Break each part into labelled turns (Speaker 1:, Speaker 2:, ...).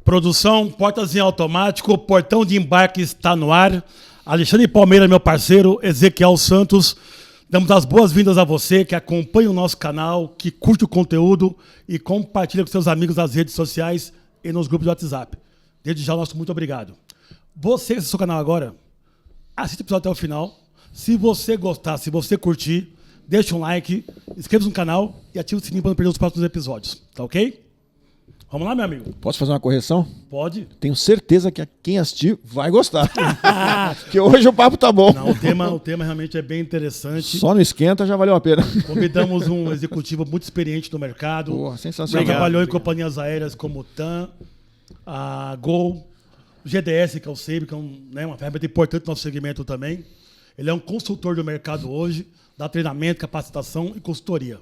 Speaker 1: Produção, portas em automático, portão de embarque está no ar. Alexandre Palmeira, meu parceiro, Ezequiel Santos. Damos as boas-vindas a você que acompanha o nosso canal, que curte o conteúdo e compartilha com seus amigos nas redes sociais e nos grupos de WhatsApp. Desde já, nosso muito obrigado. Você que assiste o canal agora, assista o episódio até o final. Se você gostar, se você curtir, deixa um like, inscreva-se no canal e ative o sininho para não perder os próximos episódios. Tá ok? Vamos lá, meu amigo?
Speaker 2: Posso fazer uma correção?
Speaker 1: Pode.
Speaker 2: Tenho certeza que quem assistir vai gostar. Porque hoje o papo tá bom.
Speaker 1: Não, o tema realmente é bem interessante.
Speaker 2: Só no esquenta já valeu a pena.
Speaker 1: Convidamos um executivo muito experiente no mercado.
Speaker 2: Porra, sensacional.
Speaker 1: Ele trabalhou em companhias aéreas como TAM, a Gol, o GDS, que é o SEIB, que é uma ferramenta importante no nosso segmento também. Ele é um consultor do mercado hoje, dá treinamento, capacitação e consultoria.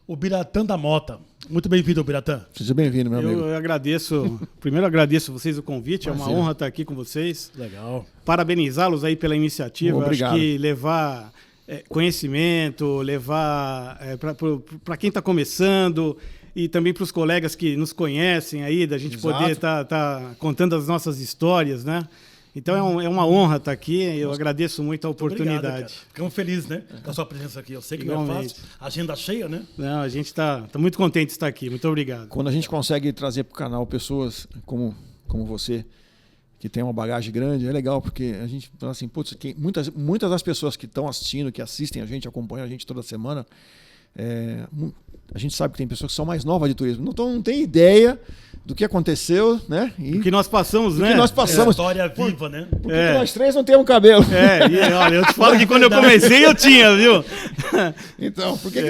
Speaker 1: O Biratã da Mota. Muito bem-vindo, Biratã.
Speaker 2: Seja bem-vindo, meu amigo.
Speaker 3: Eu agradeço, primeiro agradeço vocês o convite, é uma honra estar aqui com vocês.
Speaker 1: Legal.
Speaker 3: Parabenizá-los aí pela iniciativa.
Speaker 2: Obrigado.
Speaker 3: Acho que levar conhecimento, levar para quem está começando e também para os colegas que nos conhecem aí, da gente
Speaker 2: Exato.
Speaker 3: poder estar contando as nossas histórias, né? Então é uma honra estar aqui, eu agradeço muito a oportunidade.
Speaker 1: Obrigado, ficamos felizes, né, com a sua presença aqui. Eu sei que não é fácil, agenda cheia, né?
Speaker 3: Não, a gente está muito contente de estar aqui, muito obrigado.
Speaker 2: Quando a gente consegue trazer para o canal pessoas como você, que tem uma bagagem grande, é legal, porque a gente fala assim, putz, muitas das pessoas que estão assistindo, que assistem a gente, acompanham a gente toda semana, a gente sabe que tem pessoas que são mais novas de turismo, não tem ideia do que aconteceu, né?
Speaker 3: O que nós passamos, né?
Speaker 2: O que nós passamos.
Speaker 1: História viva, né?
Speaker 2: Por que nós três não temos cabelo?
Speaker 3: E olha, eu te falo que quando eu comecei eu tinha, viu?
Speaker 2: Então, por que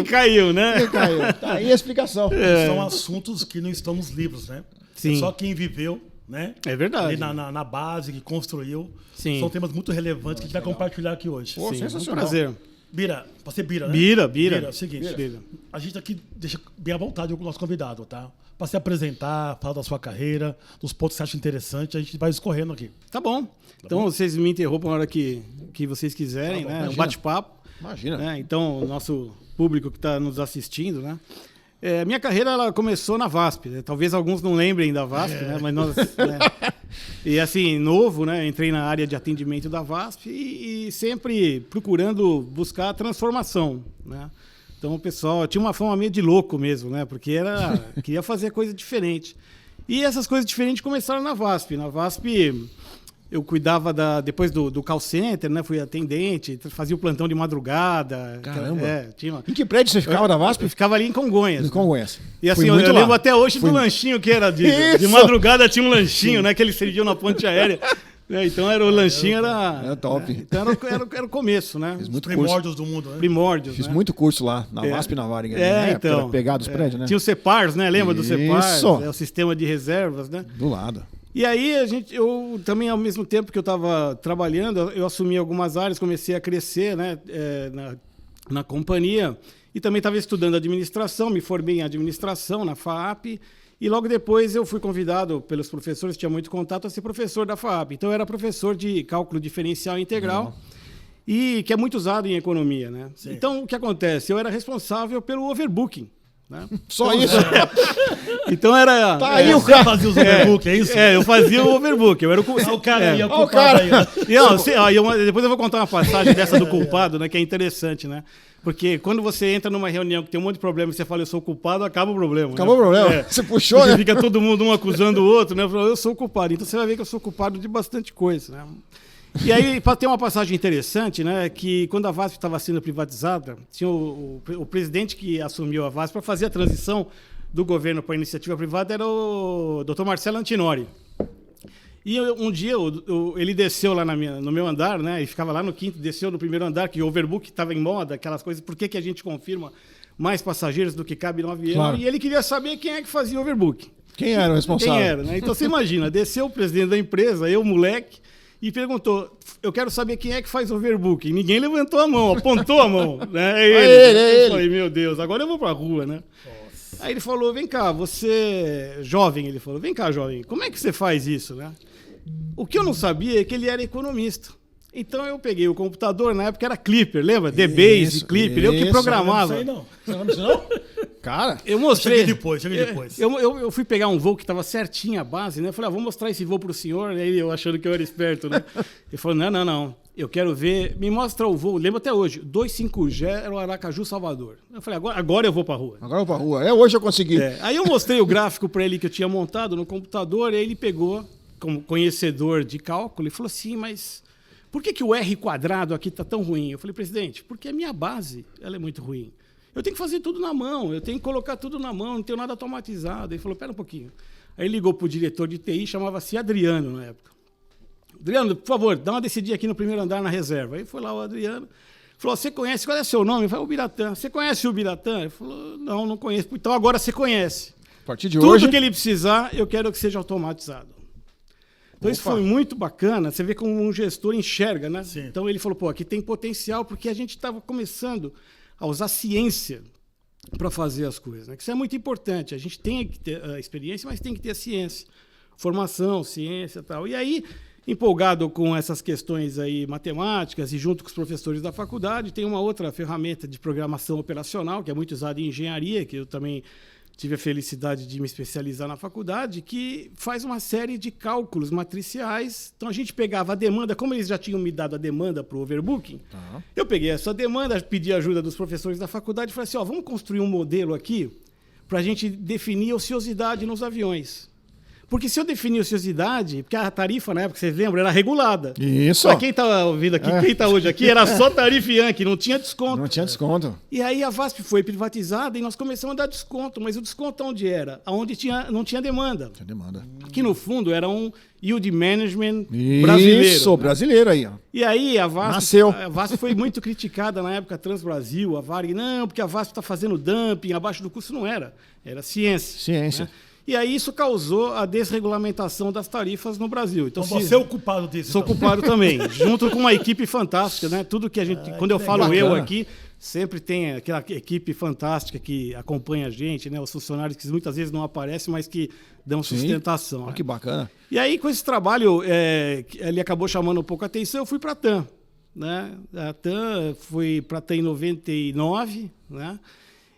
Speaker 3: caiu, né?
Speaker 2: Por que caiu? Tá aí a explicação.
Speaker 1: São assuntos que não estão nos livros, né?
Speaker 3: Sim.
Speaker 1: É só quem viveu, né?
Speaker 3: É verdade.
Speaker 1: Ali na base, que construiu.
Speaker 3: Sim.
Speaker 1: São temas muito relevantes que a gente vai compartilhar aqui hoje.
Speaker 2: Pô,
Speaker 3: Sim,
Speaker 2: sensacional.
Speaker 3: um prazer.
Speaker 1: Bira, pode ser Bira, né?
Speaker 3: Bira.
Speaker 1: É o seguinte,
Speaker 3: Bira.
Speaker 1: a gente aqui deixa bem à vontade o nosso convidado, tá? Para se apresentar, falar da sua carreira, dos pontos que você acha interessante, a gente vai escorrendo aqui.
Speaker 3: Tá bom. Então vocês me interrompam na hora que vocês quiserem,
Speaker 2: Tá bom,
Speaker 3: né?
Speaker 2: imagina.
Speaker 3: Um bate-papo.
Speaker 2: Imagina.
Speaker 3: Né? Então, o nosso público que está nos assistindo, né? Minha carreira ela começou na VASP, né? Talvez alguns não lembrem da VASP, né? Mas nós, e assim, novo, né? Entrei na área de atendimento da VASP e sempre procurando buscar a transformação, né? Então o pessoal tinha uma fama meio de louco mesmo, né? Porque queria fazer coisa diferente. E essas coisas diferentes começaram na VASP. Na VASP eu cuidava depois do call center, né? Fui atendente, fazia o plantão de madrugada.
Speaker 2: Caramba.
Speaker 3: Tinha...
Speaker 2: Em que prédio você ficava da VASP?
Speaker 3: Eu ficava ali em Congonhas.
Speaker 2: Em Congonhas.
Speaker 3: E assim,
Speaker 2: Fui
Speaker 3: eu
Speaker 2: muito lá.
Speaker 3: lembro até hoje do lanchinho que era de
Speaker 2: Isso!
Speaker 3: madrugada tinha um lanchinho, né? Que eles serviam na ponte aérea. Então o lanchinho era
Speaker 2: top.
Speaker 3: Então era o começo, né?
Speaker 2: Fiz muito
Speaker 1: Primórdios do mundo, né?
Speaker 3: Primórdios.
Speaker 2: Fiz
Speaker 3: né?
Speaker 2: muito curso lá, na VASP e na Varig.
Speaker 3: Então.
Speaker 2: Era pegar dos prédios, né?
Speaker 3: Tinha o CEPARS, né? Lembra do CEPARS?
Speaker 2: Isso.
Speaker 3: O sistema de reservas, né?
Speaker 2: Do lado.
Speaker 3: E aí eu também, ao mesmo tempo que eu estava trabalhando, eu assumi algumas áreas, comecei a crescer, né? Na companhia. E também estava estudando administração, me formei em administração na FAAP. E logo depois eu fui convidado pelos professores, tinha muito contato, a ser professor da FAAP. Então eu era professor de cálculo diferencial integral, e que é muito usado em economia, né?
Speaker 1: Sim.
Speaker 3: Então o que acontece? Eu era responsável pelo overbooking. Né?
Speaker 2: Só isso.
Speaker 3: Então era...
Speaker 2: Tá aí o
Speaker 1: Você
Speaker 2: cara.
Speaker 1: fazia os overbook, é isso?
Speaker 3: eu fazia o overbook. Eu era o
Speaker 1: O cara aí,
Speaker 2: Ó, o cara.
Speaker 3: depois eu vou contar uma passagem dessa do culpado, né, que é interessante, né? Porque quando você entra numa reunião que tem um monte de problema e você fala, eu sou o culpado, acaba o problema.
Speaker 2: Acabou
Speaker 3: né?
Speaker 2: o problema. Você puxou,
Speaker 3: Porque
Speaker 2: né?
Speaker 3: fica todo mundo um acusando o outro, né? Eu sou o culpado. Então você vai ver que eu sou culpado de bastante coisa, né? E aí, para ter uma passagem interessante, né, que quando a VASP estava sendo privatizada, tinha o presidente que assumiu a VASP para fazer a transição do governo para a iniciativa privada era o Dr. Marcelo Antinori. E um dia ele desceu lá no meu andar, né, e ficava lá no quinto, desceu no primeiro andar, que o overbook estava em moda, aquelas coisas, por que a gente confirma mais passageiros do que cabe no avião?
Speaker 2: Claro.
Speaker 3: E ele queria saber quem é que fazia overbook.
Speaker 2: Quem era o responsável?
Speaker 3: Quem era, né? Então você imagina, desceu o presidente da empresa, eu, moleque, e perguntou, eu quero saber quem é que faz overbook. E ninguém levantou a mão, apontou a mão. Né?
Speaker 2: É ele.
Speaker 3: Eu falei, meu Deus, agora eu vou pra rua, né? Nossa. Aí ele falou, vem cá, você... Jovem, ele falou, vem cá, jovem, como é que você faz isso, né? O que eu não sabia é que ele era economista. Então eu peguei o computador, na época era Clipper, lembra? DBase, Clipper, eu que programava.
Speaker 1: Não sei não. Você não lembra disso não?
Speaker 2: Cara,
Speaker 3: Eu mostrei.
Speaker 1: Cheguei depois.
Speaker 3: Eu fui pegar um voo que estava certinho a base, né? Eu falei, vou mostrar esse voo pro senhor. Aí eu achando que eu era esperto, né? Ele falou, não. Eu quero ver. Me mostra o voo. Lembro até hoje. 25G, Aracaju, Salvador. Eu falei, agora eu vou pra rua.
Speaker 2: Agora eu vou pra rua. Hoje eu consegui.
Speaker 3: Aí eu mostrei o gráfico para ele que eu tinha montado no computador. E aí ele pegou, como conhecedor de cálculo, e falou assim, mas por que o R² aqui tá tão ruim? Eu falei, presidente, porque a minha base ela é muito ruim. Eu tenho que fazer tudo na mão, eu tenho que colocar tudo na mão, não tenho nada automatizado. Ele falou, pera um pouquinho. Aí ligou para o diretor de TI, chamava-se Adriano na época. Adriano, por favor, dá uma descidinha aqui no primeiro andar na reserva. Aí foi lá o Adriano, falou, você conhece, qual é o seu nome? Eu falei, o Biratã. Você conhece o Biratã? Ele falou, não conheço. Então agora você conhece.
Speaker 2: A partir de hoje...
Speaker 3: Tudo que ele precisar, eu quero que seja automatizado. Então isso foi muito bacana, você vê como um gestor enxerga, né?
Speaker 1: Sim.
Speaker 3: Então ele falou, aqui tem potencial, porque a gente estava começando a usar ciência para fazer as coisas, né? Isso é muito importante. A gente tem que ter a experiência, mas tem que ter a ciência. Formação, ciência e tal. E aí, empolgado com essas questões aí matemáticas e junto com os professores da faculdade, tem uma outra ferramenta de programação operacional, que é muito usada em engenharia, que eu também tive a felicidade de me especializar na faculdade, que faz uma série de cálculos matriciais. Então, a gente pegava a demanda, como eles já tinham me dado a demanda para o overbooking, eu peguei essa demanda, pedi ajuda dos professores da faculdade e falei assim, vamos construir um modelo aqui para a gente definir a ociosidade nos aviões. Porque se eu definir ociosidade, porque a tarifa, na época, você lembra, era regulada.
Speaker 2: Isso.
Speaker 3: Para quem está ouvindo aqui, quem está hoje aqui, era só tarifa Yankee, não tinha desconto.
Speaker 2: Não tinha desconto.
Speaker 3: E aí a VASP foi privatizada e nós começamos a dar desconto. Mas o desconto onde era? Onde não tinha demanda.
Speaker 2: Tinha demanda.
Speaker 3: Que no fundo era um yield management brasileiro.
Speaker 2: Isso, brasileiro aí. Ó.
Speaker 3: E aí a VASP,
Speaker 2: Nasceu.
Speaker 3: A VASP foi muito criticada na época, Transbrasil, a Varg, não, porque a VASP está fazendo dumping abaixo do custo. Não era. Era ciência.
Speaker 2: Ciência.
Speaker 3: Né? E aí isso causou a desregulamentação das tarifas no Brasil. Então
Speaker 1: você é o culpado disso.
Speaker 3: Sou culpado também, junto com uma equipe fantástica, né? Tudo que a gente, quando eu falo
Speaker 2: bacana.
Speaker 3: eu aqui, sempre tem aquela equipe fantástica que acompanha a gente, né? Os funcionários que muitas vezes não aparecem, mas que dão sustentação.
Speaker 2: Olha
Speaker 3: né?
Speaker 2: que bacana.
Speaker 3: E aí com esse trabalho, ele acabou chamando um pouco a atenção. Eu fui para a TAM, né? A TAM fui para a TAM em 99, né?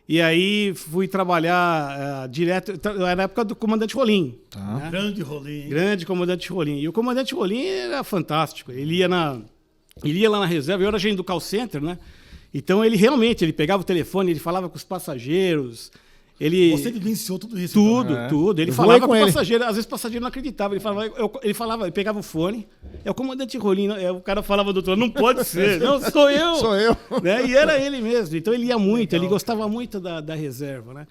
Speaker 3: E aí fui trabalhar direto, na época do comandante Rolim.
Speaker 2: Tá.
Speaker 3: Né?
Speaker 1: Grande Rolim.
Speaker 3: Grande comandante Rolim. E o comandante Rolim era fantástico. Ele ia lá na reserva, eu era agente do call center, né? Então ele realmente, ele pegava o telefone, ele falava com os passageiros.
Speaker 1: Você vivenciou tudo isso.
Speaker 3: Tudo. Ele
Speaker 2: Eu
Speaker 3: falava
Speaker 2: voei
Speaker 3: com o
Speaker 2: com
Speaker 3: passageiro. Às vezes o passageiro não acreditava. Ele pegava o fone. É o comandante Rolim. O cara falava, doutor, não pode ser. Não, sou eu.
Speaker 2: Sou eu.
Speaker 3: Né? E era ele mesmo. Então ele ia muito, legal. Ele gostava muito da reserva, né?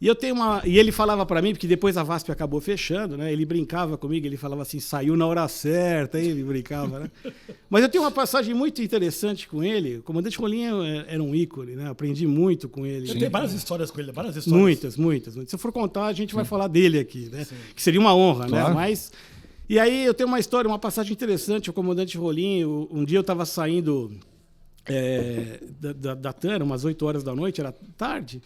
Speaker 3: E ele falava para mim, porque depois a VASP acabou fechando, né? Ele brincava comigo, ele falava assim, saiu na hora certa, aí ele brincava, né? Mas eu tenho uma passagem muito interessante com ele. O comandante Rolim era um ícone, né? Aprendi muito com ele.
Speaker 1: Tem várias histórias com ele, várias histórias.
Speaker 3: Muitas. Se eu for contar, a gente vai falar dele aqui, né? Sim. Que seria uma honra,
Speaker 2: claro.
Speaker 3: Né? Mas... E aí eu tenho uma história, uma passagem interessante. O comandante Rolim, um dia eu estava saindo da TAN, umas 8 horas da noite, era tarde.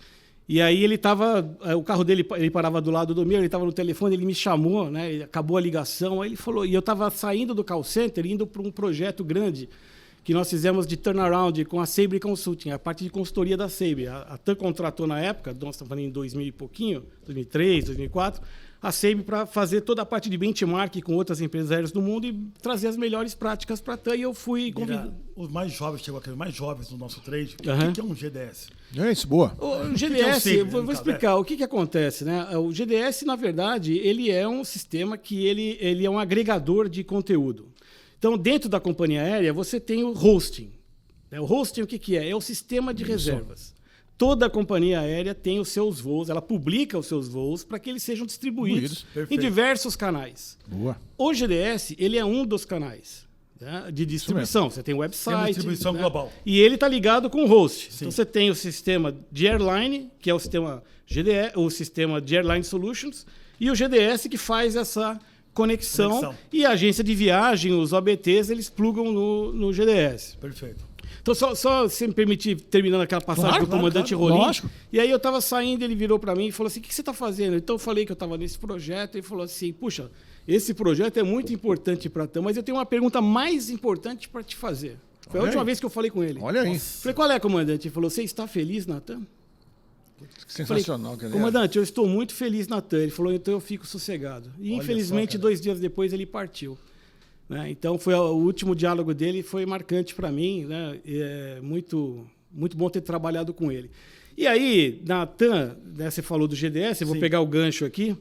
Speaker 3: E aí ele estava, o carro dele, ele parava do lado do meu, ele estava no telefone, ele me chamou, né? Acabou a ligação, aí ele falou, e eu estava saindo do call center, indo para um projeto grande que nós fizemos de turnaround com a Sabre Consulting, a parte de consultoria da Sabre. A TAN contratou na época, nós estamos falando em 2000 e pouquinho, 2003, 2004, a Sabre para fazer toda a parte de benchmark com outras empresas aéreas do mundo e trazer as melhores práticas para a TAN. E eu fui convidado.
Speaker 1: Os mais jovens, chegou aqui, os mais jovens do nosso trade. O que é um GDS?
Speaker 2: É isso, boa.
Speaker 3: O GDS, vou explicar o que acontece, né? O GDS, na verdade, ele é um sistema que ele é um agregador de conteúdo. Então, dentro da companhia aérea, você tem o hosting. O hosting, o que é? É o sistema de reservas. Toda a companhia aérea tem os seus voos, ela publica os seus voos para que eles sejam distribuídos em diversos canais.
Speaker 2: Boa.
Speaker 3: O GDS, ele é um dos canais, né, de distribuição. Você tem o website. Tem
Speaker 1: distribuição global.
Speaker 3: E ele está ligado com o host.
Speaker 1: Sim.
Speaker 3: Então você tem o sistema de airline, que é o sistema GDS, o sistema de Airline Solutions, e o GDS que faz essa conexão. E a agência de viagem, os OBTs, eles plugam no GDS.
Speaker 1: Perfeito.
Speaker 3: Então, só se me permitir, terminando aquela passagem do comandante Rolim.
Speaker 2: Lógico.
Speaker 3: E aí eu estava saindo, ele virou para mim e falou assim, o que você está fazendo? Então eu falei que eu estava nesse projeto, e ele falou assim, puxa, esse projeto é muito importante para a TAM, mas eu tenho uma pergunta mais importante para te fazer. Foi a última vez que eu falei com ele.
Speaker 2: Olha aí.
Speaker 3: Falei, qual é, comandante? Ele falou, você está feliz na TAM?
Speaker 2: Sensacional.
Speaker 3: Falei, comandante, eu estou muito feliz na TAM. Ele falou, então eu fico sossegado. E
Speaker 1: Olha
Speaker 3: infelizmente,
Speaker 1: só,
Speaker 3: 2 dias depois, ele partiu. Né? Então, foi o último diálogo dele, foi marcante para mim. Né? É muito, muito bom ter trabalhado com ele. E aí, na TAM, né, você falou do GDS, eu vou pegar o gancho aqui.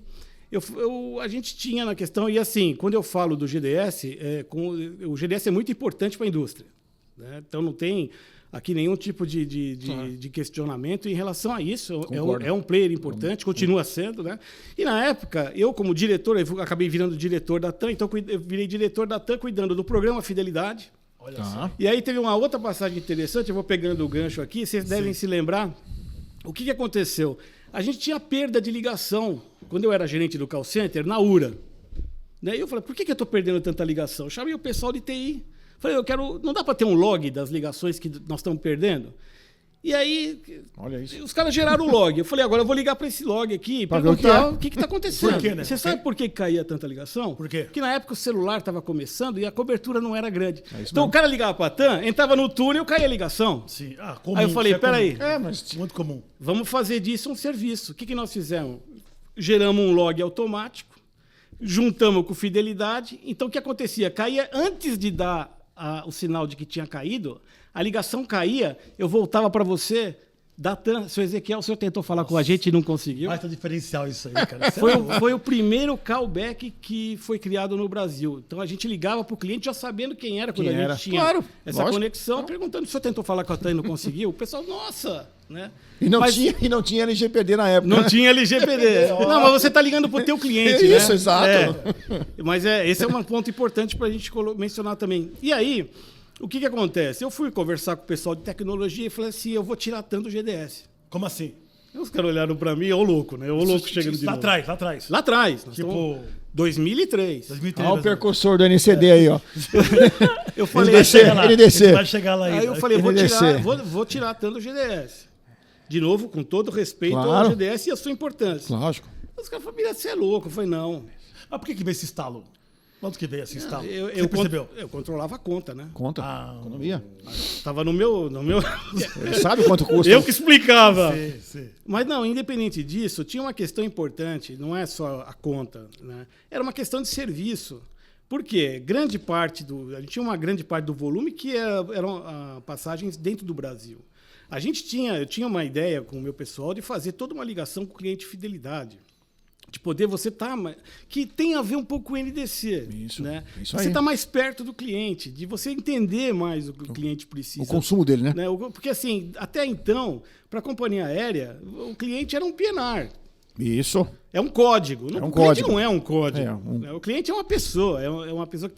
Speaker 3: A gente tinha na questão, e assim, quando eu falo do GDS, o GDS é muito importante para a indústria. Né? Então, não tem aqui nenhum tipo de questionamento em relação a isso. É um player importante, continua sendo. Né? E na época, eu como diretor, eu acabei virando diretor da TAM, então eu virei diretor da TAM cuidando do programa Fidelidade.
Speaker 1: Olha só.
Speaker 3: E aí teve uma outra passagem interessante, eu vou pegando o gancho aqui, vocês devem se lembrar. O que aconteceu? A gente tinha perda de ligação, quando eu era gerente do call center, na URA. Daí eu falei, por que eu estou perdendo tanta ligação? Eu chamei o pessoal de TI. Falei, não dá para ter um log das ligações que nós estamos perdendo? E aí,
Speaker 2: olha isso.
Speaker 3: Os caras geraram o log. Eu falei, agora eu vou ligar para esse log aqui e
Speaker 2: pra
Speaker 3: perguntar o que está acontecendo.
Speaker 1: Por quê, né?
Speaker 3: Você sabe por que caía tanta ligação?
Speaker 1: Por quê?
Speaker 3: Porque na época o celular estava começando e a cobertura não era grande. Então
Speaker 2: mesmo.
Speaker 3: o cara ligava para a TAM, entrava no túnel e caía a ligação.
Speaker 1: Sim. Comum,
Speaker 3: Aí eu falei, peraí,
Speaker 1: muito comum.
Speaker 3: Vamos fazer disso um serviço. O que nós fizemos? Geramos um log automático, juntamos com fidelidade. Então o que acontecia? Caía antes de dar o sinal de que tinha caído, a ligação caía, eu voltava para você da TAM. Seu Ezequiel, o senhor tentou falar com a gente e não conseguiu.
Speaker 1: Baita diferencial isso aí, cara.
Speaker 3: Foi o primeiro callback que foi criado no Brasil. Então a gente ligava para o cliente já sabendo quem era quando a gente tinha essa conexão, perguntando se o senhor tentou falar com a TAM e não conseguiu. O pessoal, nossa... Né?
Speaker 2: E não tinha LGPD na época.
Speaker 3: Não tinha LGPD. Não, mas você está ligando para o teu cliente.
Speaker 2: Isso,
Speaker 3: né?
Speaker 2: exato.
Speaker 3: Mas esse é um ponto importante para a gente mencionar também. E aí, o que acontece? Eu fui conversar com o pessoal de tecnologia e falei assim, eu vou tirar tanto o GDS.
Speaker 1: Como assim?
Speaker 3: Os caras olharam para mim, ô louco, né? Ô louco chegando de
Speaker 1: lá
Speaker 3: novo.
Speaker 1: atrás.
Speaker 3: Lá atrás.
Speaker 1: Tipo...
Speaker 3: 2003.
Speaker 2: Olha o percursor do NCD aí, ó.
Speaker 3: Eu falei...
Speaker 2: NDC.
Speaker 1: Vai chegar lá ainda.
Speaker 3: Aí eu falei, vou tirar tanto o GDS. De novo, com todo respeito ao GDS e a sua importância.
Speaker 2: Lógico.
Speaker 3: Os caras falaram, você é louco. Eu falei, não.
Speaker 1: Mas por que veio esse estalo? Quanto que veio esse estalo?
Speaker 3: Você percebeu? Eu controlava a conta, né?
Speaker 2: Conta. Economia.
Speaker 3: Estava no meu...
Speaker 2: Ele sabe quanto custa.
Speaker 3: Eu que explicava.
Speaker 1: Sim.
Speaker 3: Mas não, independente disso, tinha uma questão importante, não é só a conta, né? Era uma questão de serviço. Por quê? A gente tinha uma grande parte do volume que eram passagens dentro do Brasil. Eu tinha uma ideia com o meu pessoal de fazer toda uma ligação com o cliente fidelidade. De poder que tem a ver um pouco com o NDC.
Speaker 2: Isso,
Speaker 3: né?
Speaker 2: Isso
Speaker 3: você está mais perto do cliente, de você entender mais o que o cliente precisa.
Speaker 2: O consumo dele, né?
Speaker 3: Porque assim, até então, para a companhia aérea, o cliente era um PNR.
Speaker 2: Isso.
Speaker 3: É um código.
Speaker 2: É um
Speaker 3: o cliente
Speaker 2: código.
Speaker 3: não é um código. O cliente é uma pessoa, é uma pessoa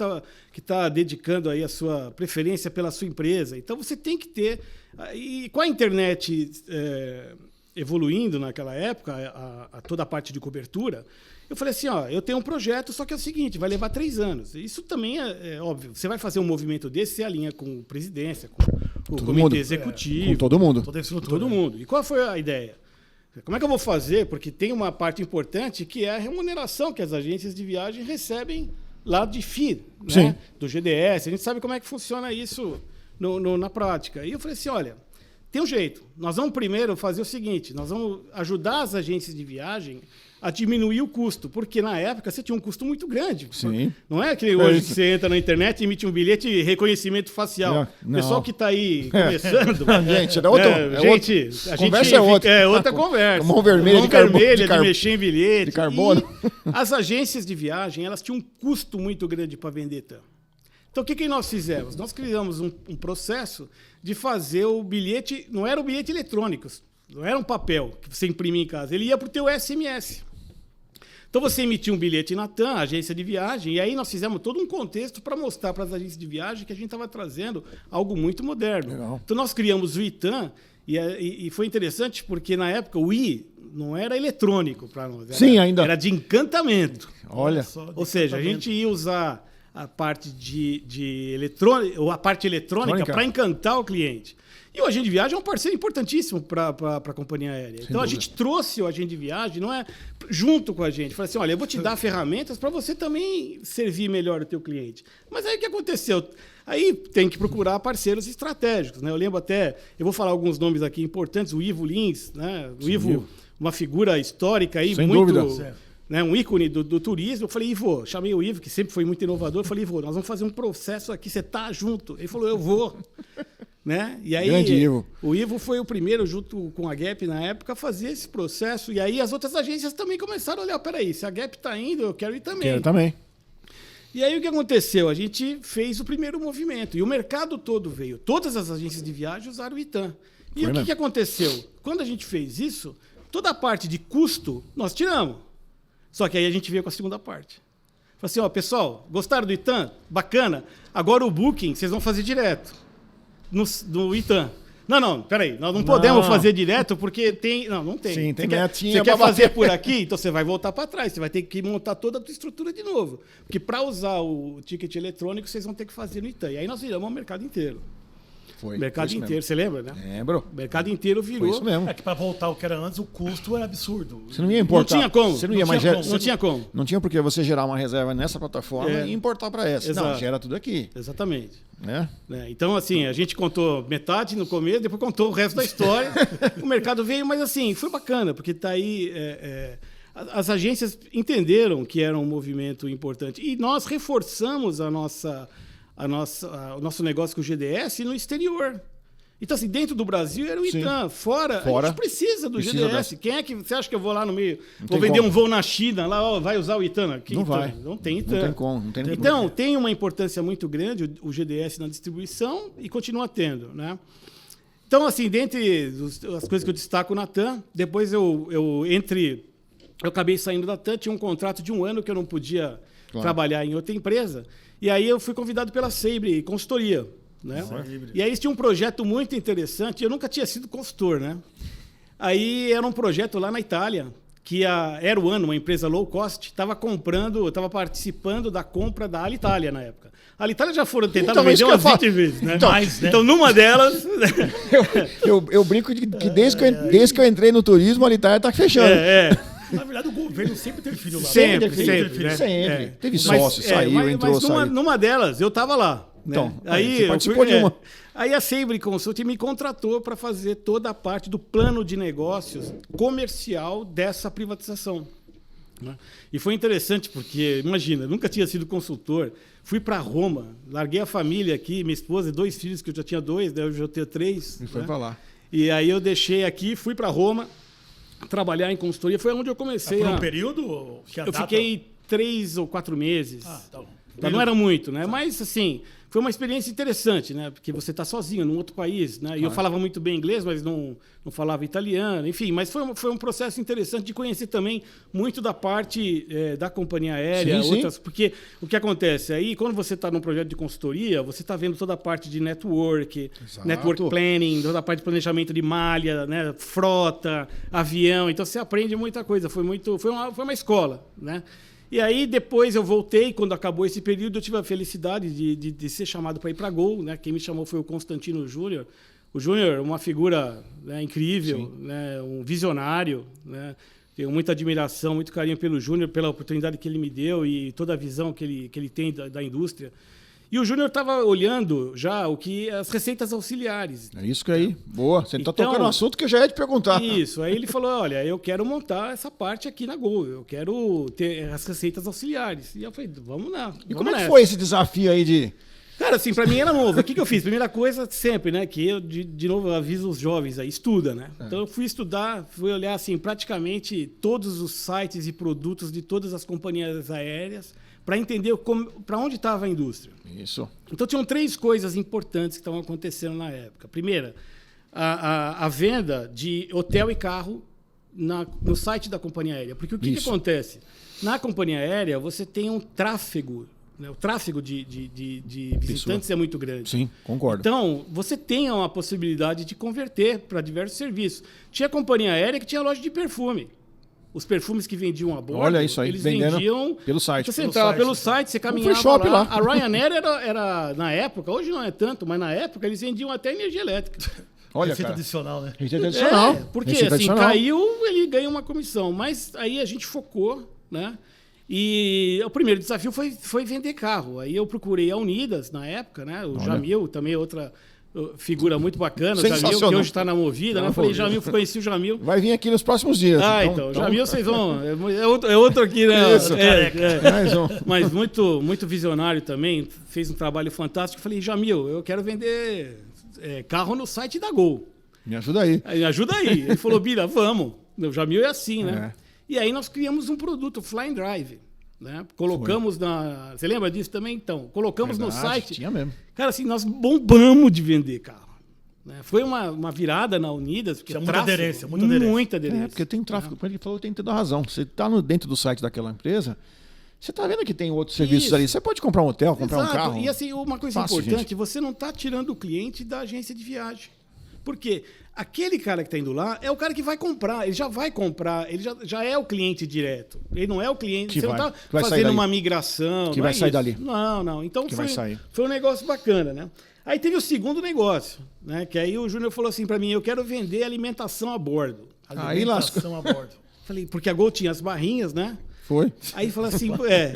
Speaker 3: que tá dedicando aí a sua preferência pela sua empresa. Então você tem que ter... E com a internet evoluindo naquela época, toda a parte de cobertura, eu falei assim, eu tenho um projeto, só que é o seguinte, vai levar 3 anos. Isso também é óbvio. Você vai fazer um movimento desse, você alinha com a presidência, com o comitê executivo.
Speaker 2: Com todo mundo.
Speaker 3: Todo mundo. E qual foi a ideia? Como é que eu vou fazer? Porque tem uma parte importante que é a remuneração que as agências de viagem recebem lá de FII, né? Do GDS. A gente sabe como é que funciona isso na prática. E eu falei assim, olha, tem um jeito. Nós vamos primeiro fazer o seguinte, nós vamos ajudar as agências de viagem a diminuir o custo, porque na época você tinha um custo muito grande.
Speaker 2: Sim.
Speaker 3: Não é que hoje que você entra na internet e emite um bilhete de reconhecimento facial. O pessoal que está aí começando...
Speaker 2: Gente,
Speaker 3: a
Speaker 2: conversa é outra.
Speaker 3: É outra conversa.
Speaker 2: Mão vermelha
Speaker 3: de mexer em bilhete.
Speaker 2: De carbono.
Speaker 3: E as agências de viagem, elas tinham um custo muito grande para vender TAM. Então, o que nós fizemos? Nós criamos um processo de fazer o bilhete... Não era o bilhete eletrônico, não era um papel que você imprimia em casa. Ele ia para o teu SMS. Então, você emitia um bilhete na TAM, agência de viagem, e aí nós fizemos todo um contexto para mostrar para as agências de viagem que a gente estava trazendo algo muito moderno.
Speaker 2: Legal.
Speaker 3: Então, nós criamos o ITAM, e foi interessante porque, na época, o I não era eletrônico para nós.
Speaker 2: Sim, ainda.
Speaker 3: Era de encantamento.
Speaker 2: Olha.
Speaker 3: Ou seja, a gente ia usar a parte de eletrônica, ou a parte eletrônica para encantar o cliente. E o agente de viagem é um parceiro importantíssimo para a companhia aérea. Então a gente trouxe o agente de viagem, não é junto com a gente. Falei assim, olha, eu vou te dar ferramentas para você também servir melhor o teu cliente. Mas aí o que aconteceu? Aí tem que procurar parceiros estratégicos, né? Eu lembro até, eu vou falar alguns nomes aqui importantes, o Ivo Lins, né? O Ivo, uma figura histórica aí,
Speaker 2: sem
Speaker 3: muito...
Speaker 2: dúvida.
Speaker 3: Né, um ícone do turismo. Eu falei, Ivo, chamei o Ivo, que sempre foi muito inovador. Eu falei, Ivo, nós vamos fazer um processo aqui, você tá junto. Ele falou, eu vou. Né? E aí,
Speaker 2: grande Ivo.
Speaker 3: O Ivo foi o primeiro, junto com a Gap na época, a fazer esse processo. E aí as outras agências também começaram a olhar, peraí, se a Gap tá indo, eu quero ir também.
Speaker 2: Quero também.
Speaker 3: E aí o que aconteceu? A gente fez o primeiro movimento. E o mercado todo veio. Todas as agências de viagem usaram o ITAM. E o que aconteceu? Quando a gente fez isso, toda a parte de custo, nós tiramos. Só que aí a gente veio com a segunda parte. Falei assim, ó, pessoal, gostaram do ITAM? Bacana. Agora o booking, vocês vão fazer direto no ITAM. Não, peraí, nós não podemos fazer direto porque tem... Não tem.
Speaker 2: Sim, tem
Speaker 3: Você quer fazer por aqui? Então você vai voltar para trás, você vai ter que montar toda a tua estrutura de novo. Porque para usar o ticket eletrônico, vocês vão ter que fazer no ITAM. E aí nós viramos o mercado inteiro.
Speaker 2: Foi.
Speaker 3: O mercado
Speaker 2: foi
Speaker 3: inteiro, você lembra, né?
Speaker 2: Lembro.
Speaker 3: O mercado inteiro virou.
Speaker 2: Foi isso mesmo.
Speaker 1: É que para voltar ao que era antes, o custo era absurdo.
Speaker 2: Você não ia importar.
Speaker 3: Não tinha como.
Speaker 2: Você não ia mais gerar.
Speaker 3: Não tinha como.
Speaker 2: Não tinha porque você gerar uma reserva nessa plataforma e importar para essa.
Speaker 3: Exato.
Speaker 2: Não, gera tudo aqui.
Speaker 3: Exatamente.
Speaker 2: Né?
Speaker 3: Então, assim, a gente contou metade no começo, depois contou o resto da história. O mercado veio, mas assim, foi bacana, porque tá aí. As agências entenderam que era um movimento importante. E nós reforçamos o nosso negócio com o GDS no exterior. Então, assim, dentro do Brasil era o ITAM. Fora, a gente precisa do GDS. Quem é que você acha que eu vou lá no meio? Vou vender um voo na China, lá, ó, vai usar o ITAM aqui?
Speaker 2: Não
Speaker 3: ITAM.
Speaker 2: vai.
Speaker 3: Não tem ITAM.
Speaker 2: Não tem como. Não tem
Speaker 3: então, tem uma importância muito grande o GDS na distribuição e continua tendo, né? Então, assim, dentre as coisas que eu destaco na TAM, depois eu acabei saindo da TAM, tinha um contrato de 1 ano que eu não podia trabalhar em outra empresa, e aí eu fui convidado pela Sabre Consultoria, né? E aí eles tinham um projeto muito interessante, eu nunca tinha sido consultor, né? Aí era um projeto lá na Itália, que a Air One, uma empresa low cost, estava participando da compra da Alitalia na época. A Alitalia já foram tentar vender umas 20 vezes, né? Então, numa delas...
Speaker 2: eu brinco de que desde que eu entrei no turismo, a Alitalia está fechando.
Speaker 1: Na verdade, o governo sempre teve filho lá.
Speaker 3: Sempre.
Speaker 2: Teve sócio, saiu, entrou, saiu.
Speaker 3: Numa delas, eu estava lá.
Speaker 2: Então,
Speaker 3: né? Aí
Speaker 2: você participou de uma.
Speaker 3: Aí a Sabre Consulting me contratou para fazer toda a parte do plano de negócios comercial dessa privatização. Né? E foi interessante porque, imagina, nunca tinha sido consultor, fui para Roma, larguei a família aqui, minha esposa e 2 filhos, que eu já tinha 2, né? Eu já tenho 3.
Speaker 2: E foi para lá.
Speaker 3: E aí eu deixei aqui, fui para Roma trabalhar em consultoria, foi onde eu comecei.
Speaker 1: Por um período?
Speaker 3: Eu fiquei 3 ou 4 meses.
Speaker 1: Tá bom.
Speaker 3: Não era muito, né? Mas, assim, foi uma experiência interessante, né? Porque você está sozinho num outro país, né? E eu falava muito bem inglês, mas não falava italiano, enfim. Mas foi um processo interessante de conhecer também muito da parte da companhia aérea.
Speaker 2: Sim.
Speaker 3: Porque o que acontece? Aí, quando você está num projeto de consultoria, você está vendo toda a parte de network planning, toda a parte de planejamento de malha, né? Frota, avião. Então, você aprende muita coisa. Foi uma escola, né? E aí, depois eu voltei, quando acabou esse período, eu tive a felicidade de ser chamado para ir para a Gol, né? Quem me chamou foi o Constantino Júnior. O Júnior, uma figura, né, incrível, né, um visionário, né? Tenho muita admiração, muito carinho pelo Júnior, pela oportunidade que ele me deu e toda a visão que ele tem da indústria. E o Júnior estava olhando já as receitas auxiliares.
Speaker 2: É isso que aí. Boa. Você está tocando um assunto que eu já ia te perguntar.
Speaker 3: Isso. Aí ele falou, olha, eu quero montar essa parte aqui na Gol. Eu quero ter as receitas auxiliares. E eu falei, vamos lá.
Speaker 2: E como é que foi esse desafio aí de...
Speaker 3: Cara, assim, para mim era novo. O que eu fiz? Primeira coisa, sempre, né? Que eu, de novo, aviso os jovens aí, estuda, né? Então eu fui estudar, fui olhar, assim, praticamente todos os sites e produtos de todas as companhias aéreas para entender para onde estava a indústria.
Speaker 2: Isso.
Speaker 3: Então, tinham 3 coisas importantes que estavam acontecendo na época. Primeira, a venda de hotel e carro no site da companhia aérea. Porque o que acontece? Na companhia aérea, você tem um tráfego, né? O tráfego de visitantes é muito grande.
Speaker 2: Sim, concordo.
Speaker 3: Então, você tem uma possibilidade de converter para diversos serviços. Tinha companhia aérea que tinha loja de perfume. os perfumes que vendiam a bordo,
Speaker 2: Olha isso aí,
Speaker 3: eles
Speaker 2: vendendo
Speaker 3: vendiam
Speaker 2: pelo site.
Speaker 3: Você
Speaker 1: Pelo
Speaker 3: entrava
Speaker 1: site.
Speaker 3: pelo site, você caminhava
Speaker 2: free shop lá.
Speaker 3: A Ryanair era, na época, hoje não é tanto, mas na época eles vendiam até energia elétrica.
Speaker 2: Olha,
Speaker 1: Receita
Speaker 2: cara.
Speaker 1: adicional, né?
Speaker 2: Receita adicional.
Speaker 3: Porque
Speaker 2: Receita
Speaker 3: assim,
Speaker 2: adicional.
Speaker 3: caiu, ele ganha uma comissão. Mas aí a gente focou, né? E o primeiro desafio foi vender carro. Aí eu procurei a Unidas na época, né? O Jamil, também outra figura muito bacana, o Jamil, que
Speaker 2: Sensacional.
Speaker 3: hoje está na Movida, né? Eu falei, Jamil, conheci o Jamil.
Speaker 2: Vai vir aqui nos próximos dias.
Speaker 3: Então, Jamil, vocês vão. É outro aqui, né?
Speaker 2: Isso, Mais um.
Speaker 3: Mas muito visionário também, fez um trabalho fantástico. Eu falei, Jamil, eu quero vender carro no site da Gol.
Speaker 2: Me ajuda aí.
Speaker 3: Aí, ajuda aí. Ele falou, Bira, vamos. O Jamil é assim, né?
Speaker 2: É.
Speaker 3: E aí nós criamos um produto, o Flying Drive. Né? Colocamos na... Você lembra disso também? Então, colocamos no
Speaker 2: Verdade,
Speaker 3: site.
Speaker 2: Tinha mesmo.
Speaker 3: Cara, assim, nós bombamos de vender carro. Né? Foi uma virada na Unidas. Porque
Speaker 1: Tinha muita aderência, muita aderência.
Speaker 3: Muita aderência.
Speaker 2: Porque tem tráfego. Como ele falou, tem toda a razão. Você está dentro do site daquela empresa, você está vendo que tem outros serviços
Speaker 3: Isso.
Speaker 2: ali. Você pode comprar um hotel, comprar
Speaker 3: Exato.
Speaker 2: um carro.
Speaker 3: E assim, uma coisa
Speaker 2: Fácil,
Speaker 3: importante,
Speaker 2: gente.
Speaker 3: você não está tirando o cliente da agência de viagem. Por quê? Aquele cara que está indo lá é o cara que vai comprar, ele já vai comprar, ele já é o cliente direto. Ele não é o cliente,
Speaker 2: Que
Speaker 3: você
Speaker 2: vai-
Speaker 3: não
Speaker 2: que
Speaker 3: está
Speaker 2: vai sair
Speaker 3: fazendo
Speaker 2: daí.
Speaker 3: uma migração.
Speaker 2: Que
Speaker 3: não
Speaker 2: vai
Speaker 3: é
Speaker 2: sair
Speaker 3: isso.
Speaker 2: dali.
Speaker 3: Não. Então
Speaker 2: Que vai sair.
Speaker 3: foi um negócio bacana, né? Aí teve o segundo negócio, né? Que aí o Júnior falou assim para mim, eu quero vender alimentação a bordo.
Speaker 2: Aí lascou.
Speaker 1: Alimentação a bordo.
Speaker 3: Falei, porque a Gol tinha as barrinhas, né?
Speaker 2: Foi.
Speaker 3: Aí falou assim,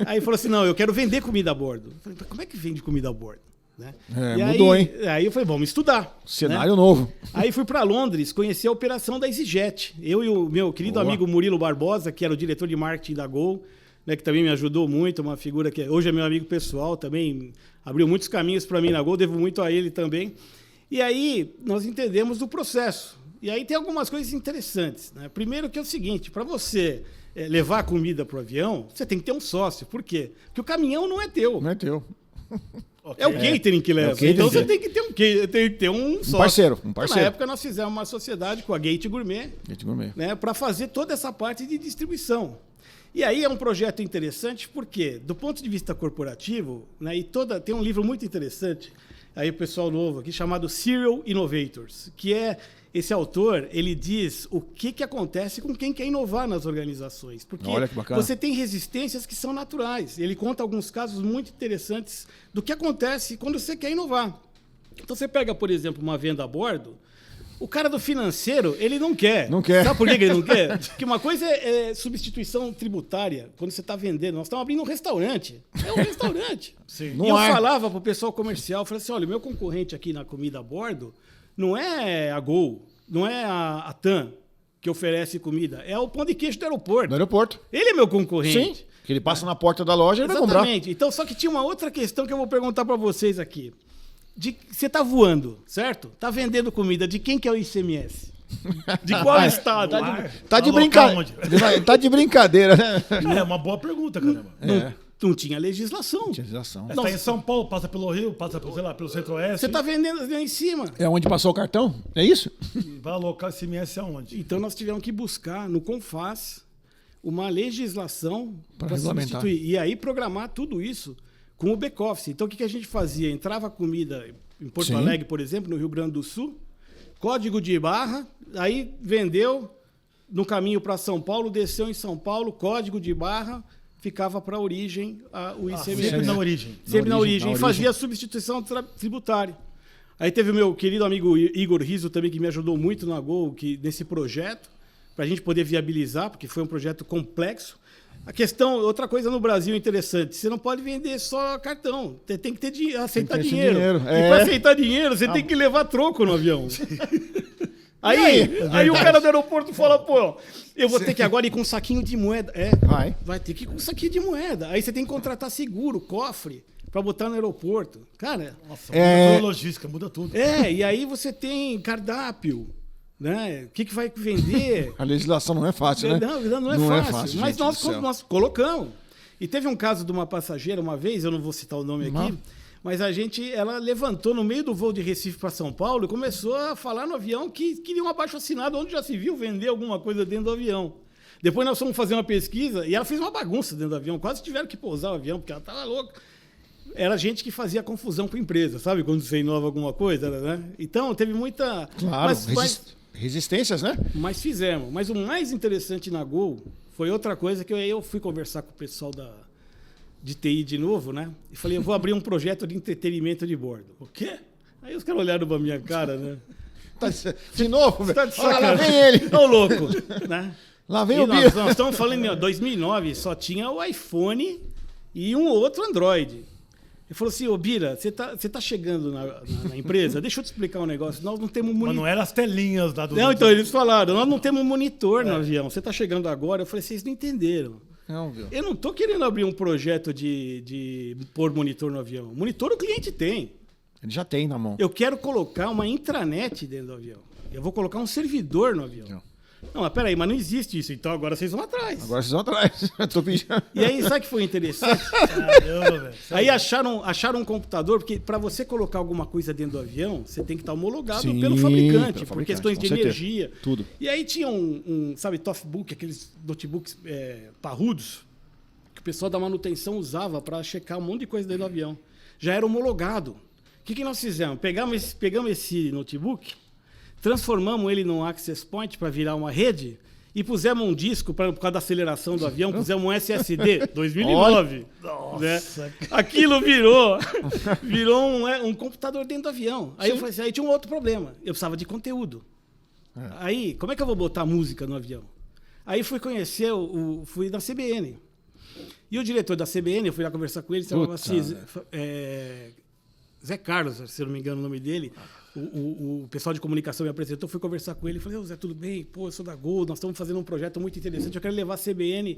Speaker 3: aí falou assim, não, eu quero vender comida a bordo. Eu falei, mas como é que vende comida a bordo? Né?
Speaker 2: É,
Speaker 3: E
Speaker 2: mudou,
Speaker 3: aí,
Speaker 2: hein?
Speaker 3: Aí eu falei, vamos estudar.
Speaker 2: Cenário
Speaker 3: né?
Speaker 2: novo.
Speaker 3: Aí fui para Londres conhecer a operação da EasyJet. Eu e o meu querido
Speaker 2: Boa.
Speaker 3: amigo Murilo Barbosa, que era o diretor de marketing da Gol, né, que também me ajudou muito, uma figura que hoje é meu amigo pessoal, também abriu muitos caminhos para mim na Gol, devo muito a ele também. E aí nós entendemos do processo. E aí tem algumas coisas interessantes. Né? Primeiro que é o seguinte, para você levar comida para o avião, você tem que ter um sócio. Por quê? Porque o caminhão não é teu.
Speaker 2: Não é teu.
Speaker 3: É o catering que leva.
Speaker 2: catering.
Speaker 3: Então você tem que ter um sócio.
Speaker 2: parceiro, um
Speaker 3: Então,
Speaker 2: parceiro.
Speaker 3: na época nós fizemos uma sociedade com a Gate Gourmet,
Speaker 2: Gente gourmet.
Speaker 3: né, para fazer toda essa parte de distribuição. E aí é um projeto interessante porque, do ponto de vista corporativo, né, tem um livro muito interessante, aí o pessoal novo aqui, chamado Serial Innovators, que é esse autor, ele diz o que acontece com quem quer inovar nas organizações. Porque
Speaker 2: Olha que bacana.
Speaker 3: você tem resistências que são naturais. Ele conta alguns casos muito interessantes do que acontece quando você quer inovar. Então você pega, por exemplo, uma venda a bordo, o cara do financeiro, ele não quer.
Speaker 2: Não quer.
Speaker 3: Sabe por que ele não quer? Porque uma coisa é substituição tributária, quando você está vendendo. Nós estamos abrindo um restaurante. É um restaurante.
Speaker 1: Sim.
Speaker 3: E
Speaker 2: Não
Speaker 3: eu
Speaker 2: é.
Speaker 3: falava para o pessoal comercial, eu falei assim, olha, o meu concorrente aqui na comida a bordo não é a Gol, não é a TAM que oferece comida, é o pão de queijo do aeroporto.
Speaker 2: No aeroporto.
Speaker 3: Ele é meu concorrente.
Speaker 2: Sim. Que ele passa na porta da loja e ele vai comprar.
Speaker 3: Exatamente. Então, só que tinha uma outra questão que eu vou perguntar para vocês aqui. Você está voando, certo? Está vendendo comida. De quem que é o ICMS? De qual estado?
Speaker 2: Tá de
Speaker 1: Alocar
Speaker 2: brincadeira.
Speaker 1: onde?
Speaker 2: Tá de brincadeira, né?
Speaker 1: É uma boa pergunta, caramba.
Speaker 3: Não tinha legislação.
Speaker 2: Utilização.
Speaker 1: Você tá em São Paulo, passa pelo Rio, passa pelo, sei lá, pelo Centro-Oeste.
Speaker 3: Você está vendendo lá em cima.
Speaker 2: É onde passou o cartão? É isso?
Speaker 1: Vai alocar ICMS aonde?
Speaker 3: Então, nós tivemos que buscar no CONFAS uma legislação
Speaker 2: Pra
Speaker 3: para
Speaker 2: regulamentar.
Speaker 3: substituir. E aí, programar tudo isso com o back-office. Então, o que a gente fazia? Entrava comida em Porto
Speaker 2: Sim.
Speaker 3: Alegre, por exemplo, no Rio Grande do Sul, código de barra, aí vendeu no caminho para São Paulo, desceu em São Paulo, código de barra, ficava para a origem o ICMS.
Speaker 1: Sempre na origem.
Speaker 3: Sempre na origem.
Speaker 2: na
Speaker 3: E
Speaker 2: origem.
Speaker 3: fazia a substituição tributária. Aí teve o meu querido amigo Igor Rizzo também, que me ajudou muito na Gol, nesse projeto, para a gente poder viabilizar, porque foi um projeto complexo. A questão, outra coisa no Brasil interessante, você não pode vender só cartão, você tem que ter aceitar
Speaker 2: Tem que ter
Speaker 3: dinheiro.
Speaker 2: dinheiro,
Speaker 3: E
Speaker 2: é.
Speaker 3: para aceitar dinheiro, você tem que levar troco no avião. Aí o cara do aeroporto fala, pô, eu vou ter que agora ir com um saquinho de moeda. Vai ter que ir com um saquinho de moeda. Aí você tem que contratar seguro, cofre, para botar no aeroporto. Cara,
Speaker 1: Nossa, muda toda a logística, muda tudo.
Speaker 3: e aí você tem cardápio, né? O que vai vender?
Speaker 2: A legislação não é fácil, né?
Speaker 3: Não é fácil. Mas
Speaker 2: gente
Speaker 3: nós colocamos. E teve um caso de uma passageira uma vez, eu não vou citar o nome aqui, mas ela levantou no meio do voo de Recife para São Paulo e começou a falar no avião que queria um abaixo-assinado, onde já se viu vender alguma coisa dentro do avião. Depois nós fomos fazer uma pesquisa e ela fez uma bagunça dentro do avião, quase tiveram que pousar o avião, porque ela estava louca. Era gente que fazia confusão com a empresa, sabe? Quando você inova alguma coisa, né? Então, teve muita...
Speaker 2: Claro,
Speaker 3: Mas
Speaker 2: resistências, né?
Speaker 3: fizemos. Mas o mais interessante na Gol Foi outra coisa que eu fui conversar com o pessoal de TI de novo, né? E falei, eu vou abrir um projeto de entretenimento de bordo. O quê? Aí os caras olharam pra minha cara, né?
Speaker 2: De novo, velho.
Speaker 3: Tá de
Speaker 2: Olha, lá
Speaker 3: sacanagem.
Speaker 2: vem ele.
Speaker 3: Ô, louco, né?
Speaker 2: Lá vem
Speaker 3: E
Speaker 2: o
Speaker 3: nós
Speaker 2: Bira.
Speaker 3: estamos falando em 2009, só tinha o iPhone e um outro Android. Ele falou assim, ô Bira, você tá chegando na empresa? Deixa eu te explicar um negócio. Nós não temos
Speaker 1: Mas
Speaker 3: monitor.
Speaker 1: não eram as telinhas lá do...
Speaker 3: Não, então eles falaram, nós não temos monitor no avião. Você tá chegando agora? Eu falei, vocês não entenderam.
Speaker 2: Não, viu?
Speaker 3: Eu não tô querendo abrir um projeto de pôr monitor no avião. Monitor o cliente tem.
Speaker 2: Ele já tem na mão.
Speaker 3: Eu quero colocar uma intranet dentro do avião. Eu vou colocar um servidor no avião. Não, mas peraí, mas não existe isso. Então agora vocês vão atrás.
Speaker 2: Agora vocês vão atrás. Eu tô pedindo.
Speaker 3: E aí, sabe o que foi interessante?
Speaker 1: Caramba, velho.
Speaker 3: Aí acharam um computador, porque para você colocar alguma coisa dentro do avião, você tem que estar homologado
Speaker 2: Sim,
Speaker 3: pelo fabricante,
Speaker 2: pelo
Speaker 3: por
Speaker 2: fabricante,
Speaker 3: questões
Speaker 2: com
Speaker 3: de
Speaker 2: certeza.
Speaker 3: energia.
Speaker 2: Tudo.
Speaker 3: E aí tinha sabe, Toughbook, aqueles notebooks parrudos, que o pessoal da manutenção usava para checar um monte de coisa dentro do avião. Já era homologado. O que nós fizemos? Pegamos esse notebook, transformamos ele num access point para virar uma rede e pusemos um disco por causa da aceleração do avião, pusemos um SSD 2009.
Speaker 1: Nossa,
Speaker 3: Né? Aquilo virou um computador dentro do avião. Aí eu falei assim, aí tinha um outro problema. Eu precisava de conteúdo. Aí, como é que eu vou botar música no avião? Aí fui conhecer, fui da CBN. E o diretor da CBN, eu fui lá conversar com ele, ele falava assim, Zé Carlos, se eu não me engano o nome dele, o pessoal de comunicação me apresentou, fui conversar com ele, falei, Zé, tudo bem? Pô, eu sou da Gol, nós estamos fazendo um projeto muito interessante, eu quero levar a CBN,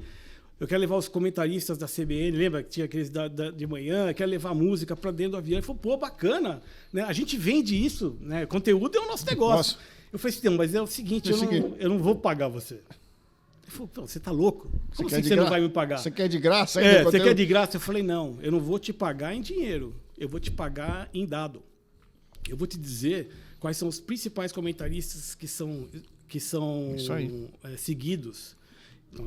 Speaker 3: eu quero levar os comentaristas da CBN, lembra que tinha aqueles de manhã, eu quero levar música para dentro do avião. Ele falou, pô, bacana, né? A gente vende isso, né? Conteúdo é o nosso negócio.
Speaker 2: Nossa.
Speaker 3: Eu falei assim, não, mas é o seguinte, eu não vou pagar você. Ele falou, pô, você tá louco? Como assim você não vai me pagar?
Speaker 2: Você quer de graça?
Speaker 3: Você quer de graça? Eu falei, não, eu não vou te pagar em dinheiro, eu vou te pagar em dado. Eu vou te dizer quais são os principais comentaristas que são
Speaker 2: Isso aí.
Speaker 3: seguidos.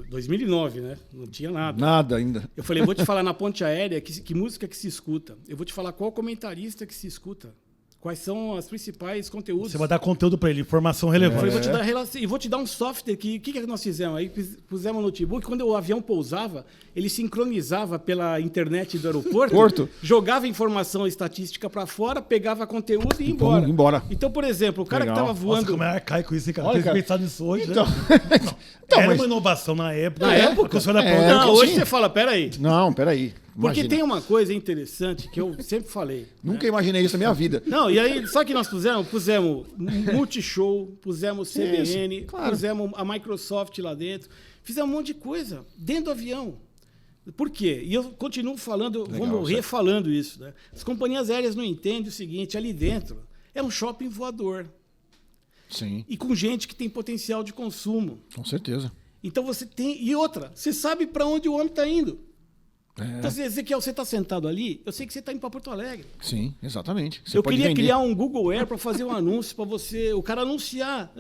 Speaker 3: 2009, né? Não tinha nada.
Speaker 2: Nada ainda.
Speaker 3: Eu falei, eu vou te falar na ponte aérea que música que se escuta. Eu vou te falar qual comentarista que se escuta. Quais são os principais conteúdos.
Speaker 1: Você vai dar conteúdo para ele, informação
Speaker 3: Eu
Speaker 1: relevante.
Speaker 3: falei, vou te dar um software que... O que nós fizemos? Aí pusemos um notebook, quando o avião pousava, ele sincronizava pela internet do aeroporto, jogava informação estatística para fora, pegava conteúdo e ia embora. Então, por exemplo, o cara que estava voando...
Speaker 1: Nossa, como é arcaico isso, hein, cara?
Speaker 2: Olha,
Speaker 1: Tem que
Speaker 2: cara.
Speaker 1: pensar nisso hoje,
Speaker 2: Então,
Speaker 1: né? Era
Speaker 2: mas-
Speaker 1: uma inovação na época.
Speaker 3: Na época?
Speaker 1: O senhor era
Speaker 2: É,
Speaker 3: Não,
Speaker 2: que
Speaker 3: hoje
Speaker 2: sim.
Speaker 3: você fala, peraí.
Speaker 2: Não, peraí.
Speaker 3: Porque
Speaker 2: Imagina.
Speaker 3: tem uma coisa interessante que eu sempre falei.
Speaker 2: Nunca imaginei isso na minha vida.
Speaker 3: Não, e aí, sabe o que nós pusemos? Pusemos Multishow, pusemos CBN,
Speaker 2: Isso, claro.
Speaker 3: pusemos a Microsoft lá dentro. Fizemos um monte de coisa dentro do avião. Por quê? E eu continuo falando, vou morrer
Speaker 2: certo.
Speaker 3: falando isso. Né? As companhias aéreas não entendem o seguinte, ali dentro é um shopping voador.
Speaker 2: Sim,
Speaker 3: E com gente que tem potencial de consumo.
Speaker 2: com certeza.
Speaker 3: Então você tem... E outra, você sabe para onde o homem está indo.
Speaker 2: É,
Speaker 3: Então, Ezequiel, você está sentado ali, eu sei que você está indo para Porto Alegre.
Speaker 2: sim, exatamente. Você
Speaker 3: Eu
Speaker 2: pode
Speaker 3: queria
Speaker 2: vender.
Speaker 3: criar um Google Air para fazer um anúncio para você, o cara anunciar.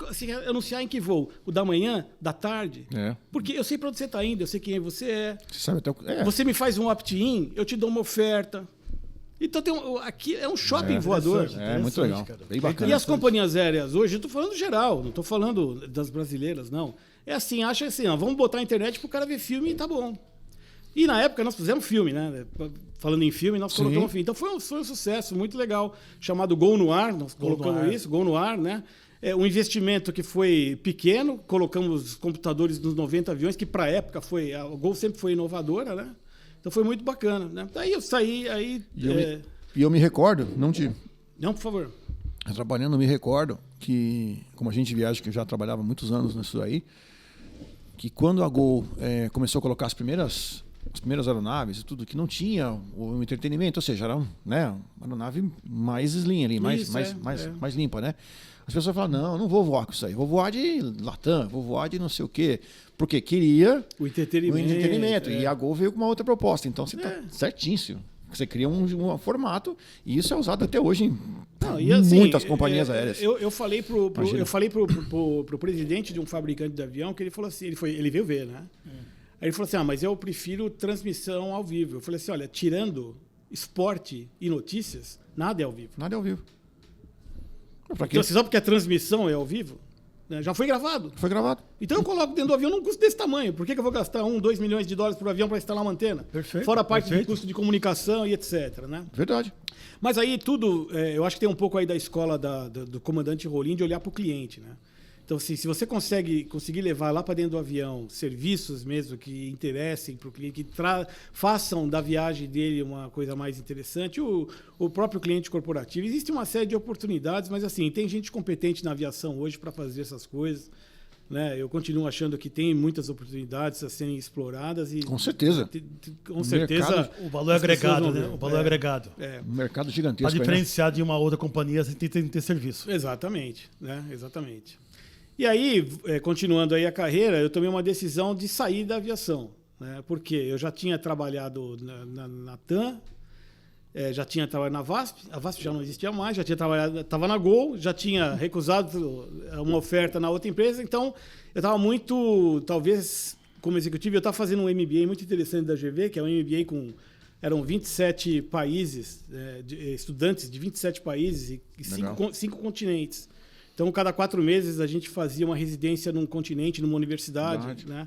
Speaker 3: Você quer anunciar em que voo? O da manhã, da tarde?
Speaker 2: É.
Speaker 3: Porque eu sei para onde você está indo, eu sei quem você é.
Speaker 2: Você sabe até o...
Speaker 3: Você me faz um opt-in, eu te dou uma oferta. Então aqui é um shopping voador.
Speaker 2: É, muito legal.
Speaker 1: cara.
Speaker 2: Bem bacana.
Speaker 3: E as companhias aéreas hoje, eu estou falando geral, não estou falando das brasileiras, não. É assim, acha assim, ó, vamos botar a internet para o cara ver filme e tá bom. E na época nós fizemos filme, né? Falando em filme, nós colocamos filme. Então foi um sucesso muito legal, chamado Gol no Ar, nós colocamos isso, Gol no Ar, né? É um investimento que foi pequeno, colocamos computadores nos 90 aviões, que para a época a Gol sempre foi inovadora, né? Então foi muito bacana, né? Daí eu saí, aí...
Speaker 2: E eu me recordo,
Speaker 3: Não, por favor.
Speaker 2: trabalhando, eu me recordo que, como a gente viaja, que eu já trabalhava há muitos anos nisso aí, que quando a Gol começou a colocar as primeiras aeronaves e tudo, que não tinha o entretenimento, ou seja, era uma aeronave mais slim ali, mais limpa, né? As pessoas falam, não vou voar com isso aí, vou voar de Latam, vou voar de não sei o quê, porque queria
Speaker 3: O entretenimento.
Speaker 2: E a Gol veio com uma outra proposta, então você está certíssimo. Você cria um formato e isso é usado até hoje em muitas companhias aéreas.
Speaker 3: Eu falei pro presidente de um fabricante de avião que ele falou assim, ele veio ver, né? Aí ele falou assim, mas eu prefiro transmissão ao vivo. Eu falei assim, olha, tirando esporte e notícias, nada é ao vivo.
Speaker 2: Nada é ao vivo. Pra quê?
Speaker 3: Então, você sabe porque a transmissão é ao vivo? né? Já foi gravado.
Speaker 2: Foi gravado.
Speaker 3: Então eu coloco dentro do avião num custo desse tamanho. Por que eu vou gastar $2 milhões por avião para instalar uma antena?
Speaker 1: Perfeito,
Speaker 3: Fora a parte
Speaker 1: perfeito.
Speaker 3: de custo de comunicação e etc. Né?
Speaker 2: Verdade.
Speaker 3: Mas aí tudo, eu acho que tem um pouco aí da escola do comandante Rolim de olhar para o cliente, né? Então, assim, se você conseguir levar lá para dentro do avião serviços mesmo que interessem para o cliente, que façam da viagem dele uma coisa mais interessante, o próprio cliente corporativo. Existe uma série de oportunidades, mas assim, tem gente competente na aviação hoje para fazer essas coisas. Né? Eu continuo achando que tem muitas oportunidades a serem exploradas. E,
Speaker 2: Com certeza.
Speaker 3: Com certeza.
Speaker 1: O valor agregado, né? O valor agregado.
Speaker 2: Um mercado gigantesco.
Speaker 1: Para diferenciar de uma outra companhia, você tem que ter serviço.
Speaker 3: Exatamente, né? Exatamente. E aí, continuando aí a carreira, eu tomei uma decisão de sair da aviação, né? Porque eu já tinha trabalhado na TAM, já tinha trabalhado na VASP, a VASP já não existia mais, já tinha trabalhado, estava na Gol, já tinha recusado uma oferta na outra empresa, então eu estava muito, talvez, como executivo, eu estava fazendo um MBA muito interessante da GV, que é um MBA com... Eram 27 países, estudantes de 27 países e 5 continentes. Então, cada 4 meses, a gente fazia uma residência num continente, numa universidade. Né?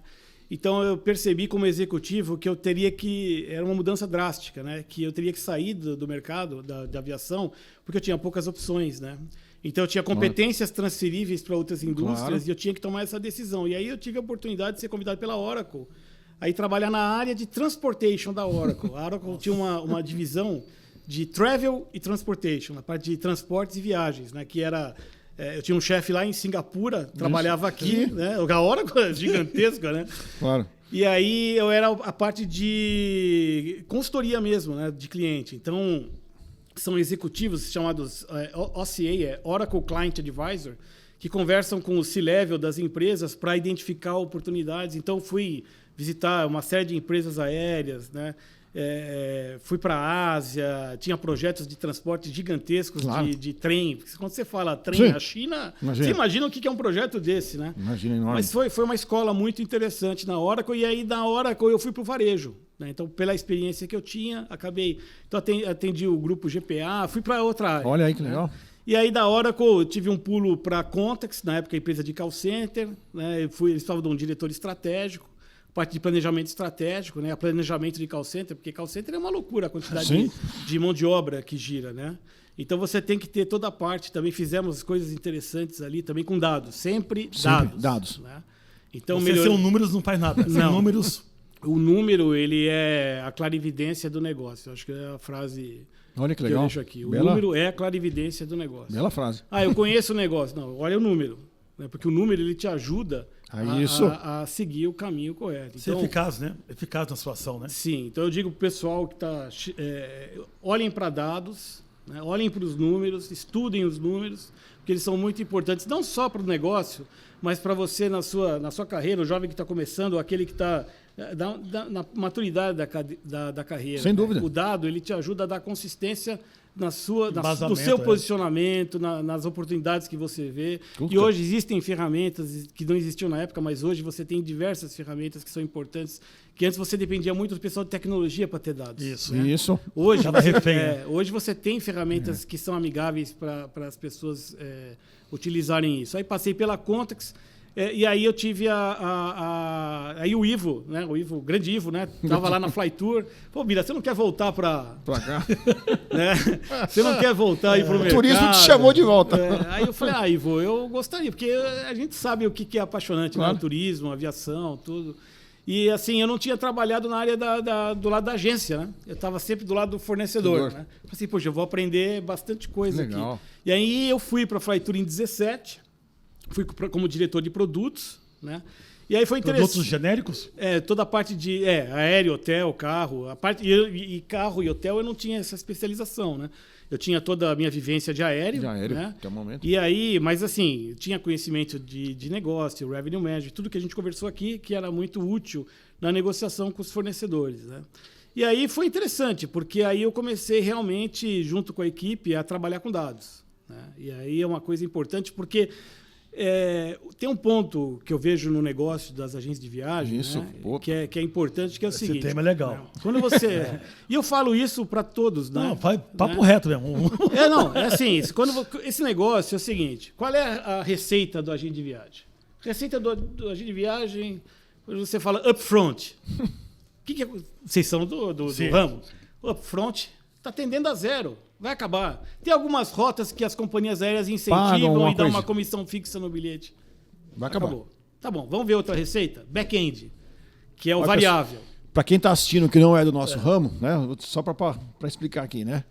Speaker 3: Então, eu percebi como executivo que eu teria que... Era uma mudança drástica, né? Que eu teria que sair do mercado da aviação, porque eu tinha poucas opções. Né? Então, eu tinha competências transferíveis para outras indústrias e eu tinha que tomar essa decisão. E aí, eu tive a oportunidade de ser convidado pela Oracle, aí trabalhar na área de transportation da Oracle. A Oracle tinha uma divisão de travel e transportation, na parte de transportes e viagens, né? Que era... eu tinha um chefe lá em Singapura, trabalhava aqui, né? A Oracle é gigantesca, né?
Speaker 2: Claro.
Speaker 3: E aí eu era a parte de consultoria mesmo, né? De cliente. Então, são executivos chamados OCA, Oracle Client Advisor, que conversam com o C-Level das empresas para identificar oportunidades. Então, fui visitar uma série de empresas aéreas, né? Fui para a Ásia, tinha projetos de transporte gigantescos, claro, de trem. Quando você fala trem na China, você imagina o que é um projeto desse, né?
Speaker 2: Imagina, enorme.
Speaker 3: Mas foi uma escola muito interessante na Oracle, e aí na Oracle eu fui para o varejo. Né? Então, pela experiência que eu tinha, acabei... Então, atendi o grupo GPA, fui para outra área.
Speaker 2: Olha aí que legal.
Speaker 3: Né? E aí, da Oracle, eu tive um pulo para a Contax, na época, a empresa de call center. Né? Eles estavam de um diretor estratégico, parte de planejamento estratégico, né? Planejamento de call center, porque call center é uma loucura a quantidade de mão de obra que gira, né? Então você tem que ter toda a parte. Também fizemos coisas interessantes ali, também com dados, sempre dados. Né? Então,
Speaker 1: sem números não faz nada. Sem números...
Speaker 3: O número, ele é a clarividência do negócio. Acho que é a frase...
Speaker 2: Olha que legal.
Speaker 3: Eu deixo aqui. O número é a clarividência do negócio.
Speaker 2: Bela frase.
Speaker 3: Eu conheço o negócio. Não, olha o número. Né? Porque o número ele te ajuda a seguir o caminho correto.
Speaker 1: Ser eficaz, né? Eficaz na sua ação, né?
Speaker 3: Sim. Então eu digo para o pessoal que está... olhem para dados, né? Olhem para os números, estudem os números, porque eles são muito importantes, não só para o negócio, mas para você na sua carreira, o jovem que está começando, aquele que está na maturidade da carreira.
Speaker 2: Sem dúvida.
Speaker 3: O dado ele te ajuda a dar consistência no seu posicionamento, nas oportunidades que você vê. E hoje existem ferramentas que não existiam na época, mas hoje você tem diversas ferramentas que são importantes, que antes você dependia muito do pessoal de tecnologia para ter dados.
Speaker 1: Isso.
Speaker 3: Né?
Speaker 2: Isso.
Speaker 3: Hoje você tem ferramentas que são amigáveis para as pessoas utilizarem isso. Aí passei pela Contax, e aí eu tive aí o Ivo, né? O Ivo, o grande Ivo, né? Tava lá na Flytour. Pô, Bira, você não quer voltar para
Speaker 2: cá?
Speaker 3: Né? Você não quer voltar aí pro mercado?
Speaker 2: O turismo te chamou de volta.
Speaker 3: Aí eu falei, Ivo, eu gostaria, porque a gente sabe o que é apaixonante, claro, né? O turismo, a aviação, tudo. E assim, eu não tinha trabalhado na área do lado da agência, né? Eu estava sempre do lado do fornecedor. Né? Falei assim, poxa, eu vou aprender bastante coisa aqui. E aí eu fui para a Flytour em 17. Fui como diretor de produtos, né? E aí foi interessante.
Speaker 1: Produtos genéricos?
Speaker 3: Toda a parte de aéreo, hotel, carro. E carro e hotel eu não tinha essa especialização, né? Eu tinha toda a minha vivência de aéreo. Né?
Speaker 2: Até o momento.
Speaker 3: E aí, mas assim, tinha conhecimento de negócio, revenue management, tudo que a gente conversou aqui, que era muito útil na negociação com os fornecedores, né? E aí foi interessante, porque aí eu comecei realmente, junto com a equipe, a trabalhar com dados. Né? E aí é uma coisa importante, porque Tem um ponto que eu vejo no negócio das agências de viagem,
Speaker 2: Isso,
Speaker 3: né,
Speaker 2: pô.
Speaker 3: que é importante, que é o
Speaker 1: Esse
Speaker 3: seguinte.
Speaker 1: tema é legal.
Speaker 3: né, Quando você... E eu falo isso para todos, né?
Speaker 1: Não, faz papo
Speaker 3: né?
Speaker 1: reto mesmo.
Speaker 3: É assim, esse negócio é o seguinte, qual é a receita do agente de viagem? Receita do agente de viagem, quando você fala upfront. Que vocês são do ramo? Upfront está tendendo a zero. Vai acabar. Tem algumas rotas que as companhias aéreas incentivam e dão uma comissão fixa no bilhete.
Speaker 2: Vai acabar.
Speaker 3: Acabou. Tá bom, vamos ver outra receita? Back-end, que é o
Speaker 2: Olha,
Speaker 3: variável.
Speaker 2: Para quem está assistindo que não é do nosso ramo, né? Só para explicar aqui, né?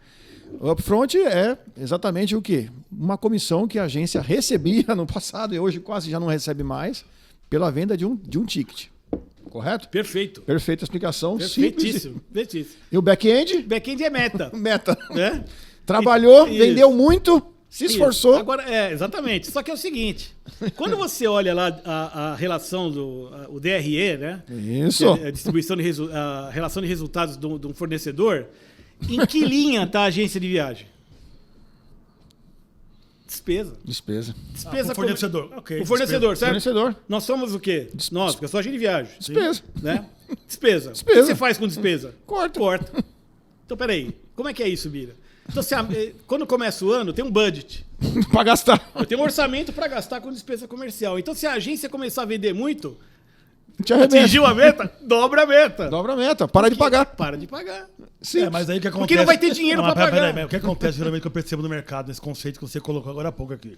Speaker 2: O upfront é exatamente o quê? Uma comissão que a agência recebia no passado e hoje quase já não recebe mais pela venda de um ticket. Correto?
Speaker 3: Perfeito.
Speaker 2: Perfeita explicação. Simples.
Speaker 3: Perfeitíssimo.
Speaker 2: E o back-end?
Speaker 3: Back-end é meta.
Speaker 2: Meta.
Speaker 3: né?
Speaker 2: Trabalhou,
Speaker 3: Isso.
Speaker 2: vendeu muito, se esforçou.
Speaker 3: Isso. Agora, exatamente. Só que é o seguinte: quando você olha lá a relação o DRE, né?
Speaker 2: Isso.
Speaker 3: Que é a distribuição a relação de resultados de um fornecedor, em que linha está a agência de viagem? Despesa.
Speaker 2: Despesa.
Speaker 1: O fornecedor. Okay,
Speaker 3: o fornecedor, certo?
Speaker 2: Fornecedor.
Speaker 3: Nós somos o quê? Nós, porque eu sou agente de viagem.
Speaker 2: Despesa.
Speaker 3: Né? Despesa. O
Speaker 2: Despesa.
Speaker 3: que você faz com despesa?
Speaker 2: Corta.
Speaker 3: Então, peraí. Como é que é isso, Bira? Então, quando começa o ano, tem um budget.
Speaker 2: Para gastar.
Speaker 3: Eu tenho um orçamento para gastar com despesa comercial. Então, se a agência começar a vender muito,
Speaker 2: Te arrebenta.
Speaker 3: atingiu a meta, dobra a meta.
Speaker 2: Dobra a meta. Para de pagar.
Speaker 3: Para de pagar.
Speaker 2: Sim.
Speaker 1: Mas aí o que acontece?
Speaker 3: Porque não vai ter dinheiro
Speaker 1: mas
Speaker 3: pra pagar.
Speaker 1: Peraí, o que acontece geralmente que eu percebo no mercado, nesse conceito que você colocou agora há pouco aqui?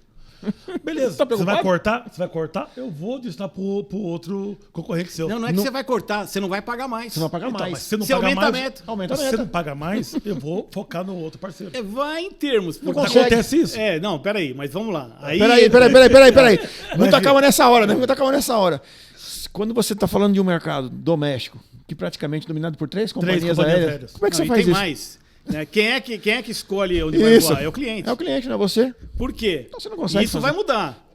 Speaker 1: Beleza,
Speaker 2: Tá
Speaker 1: você vai
Speaker 2: preocupado?
Speaker 1: cortar, eu vou destinar pro outro concorrente seu.
Speaker 3: Não é que você vai cortar, você não vai pagar mais.
Speaker 2: Você não vai pagar
Speaker 1: Então, mas
Speaker 2: mais.
Speaker 1: se você não
Speaker 3: Você
Speaker 1: paga
Speaker 3: aumenta a
Speaker 1: mais,
Speaker 3: meta.
Speaker 2: Aumenta a
Speaker 1: se você
Speaker 2: meta.
Speaker 1: não paga mais, eu vou focar no outro parceiro.
Speaker 3: Vai em termos.
Speaker 2: Não
Speaker 3: porque-
Speaker 2: consegue.
Speaker 1: Acontece isso?
Speaker 3: Não, peraí, mas vamos lá. Aí,
Speaker 2: Peraí. Muita
Speaker 1: ver.
Speaker 2: calma nessa hora, né? Muita calma nessa hora. Quando você está falando de um mercado doméstico, que praticamente dominado por três companhias aéreas, como é que
Speaker 3: Não,
Speaker 2: você
Speaker 3: e
Speaker 2: faz
Speaker 3: tem
Speaker 2: isso?
Speaker 3: mais. Né? Quem é que escolhe onde vai
Speaker 2: Isso.
Speaker 3: voar? É o cliente.
Speaker 2: É o cliente, não é você?
Speaker 3: Por quê?
Speaker 2: Então você não consegue
Speaker 3: Isso
Speaker 2: fazer.
Speaker 3: vai mudar.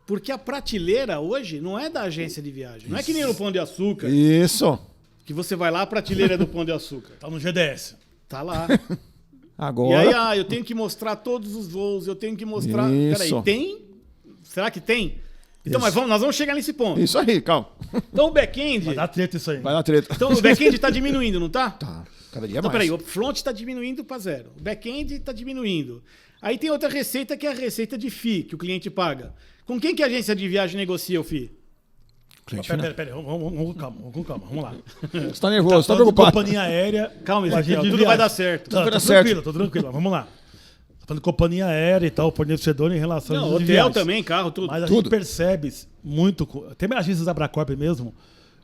Speaker 3: Porque a prateleira hoje não é da agência de viagem. Não é que nem no Pão de Açúcar,
Speaker 2: Isso.
Speaker 3: que você vai lá, a prateleira é do Pão de Açúcar.
Speaker 1: Tá no GDS.
Speaker 3: Tá lá.
Speaker 2: Agora.
Speaker 3: E aí, eu tenho que mostrar todos os voos, eu tenho que mostrar...
Speaker 2: Isso.
Speaker 3: Peraí, tem? Será que tem? Então,
Speaker 2: Isso.
Speaker 3: mas nós vamos chegar nesse ponto.
Speaker 2: Isso aí, calma.
Speaker 3: Então, o back-end...
Speaker 1: Vai dar treta isso aí.
Speaker 2: Vai dar treta.
Speaker 3: Então, o back-end está diminuindo, não tá?
Speaker 2: Tá. Cada dia
Speaker 3: Então,
Speaker 2: mais.
Speaker 3: peraí, o upfront está diminuindo para zero. O back-end está diminuindo. Aí tem outra receita que é a receita de FII, que o cliente paga. Com quem que a agência de viagem negocia o FII?
Speaker 2: Cliente, né?
Speaker 1: Peraí, vamos com calma, vamos lá.
Speaker 2: Você tá nervoso, tá
Speaker 1: Falando de
Speaker 2: preocupado.
Speaker 1: companhia aérea.
Speaker 3: Calma,
Speaker 1: o agente
Speaker 3: Ezequiel,
Speaker 1: de
Speaker 3: tudo vai
Speaker 1: viagem.
Speaker 3: dar certo.
Speaker 1: Não,
Speaker 2: vai dar
Speaker 1: tô tranquilo, vamos lá. Tô falando de companhia aérea e tal, fornecedor em relação
Speaker 3: Não,
Speaker 1: a
Speaker 3: hotel
Speaker 1: viagens.
Speaker 3: também, carro, tudo.
Speaker 1: Mas a
Speaker 2: Tudo.
Speaker 1: gente percebe muito, até agências da Abracorp mesmo,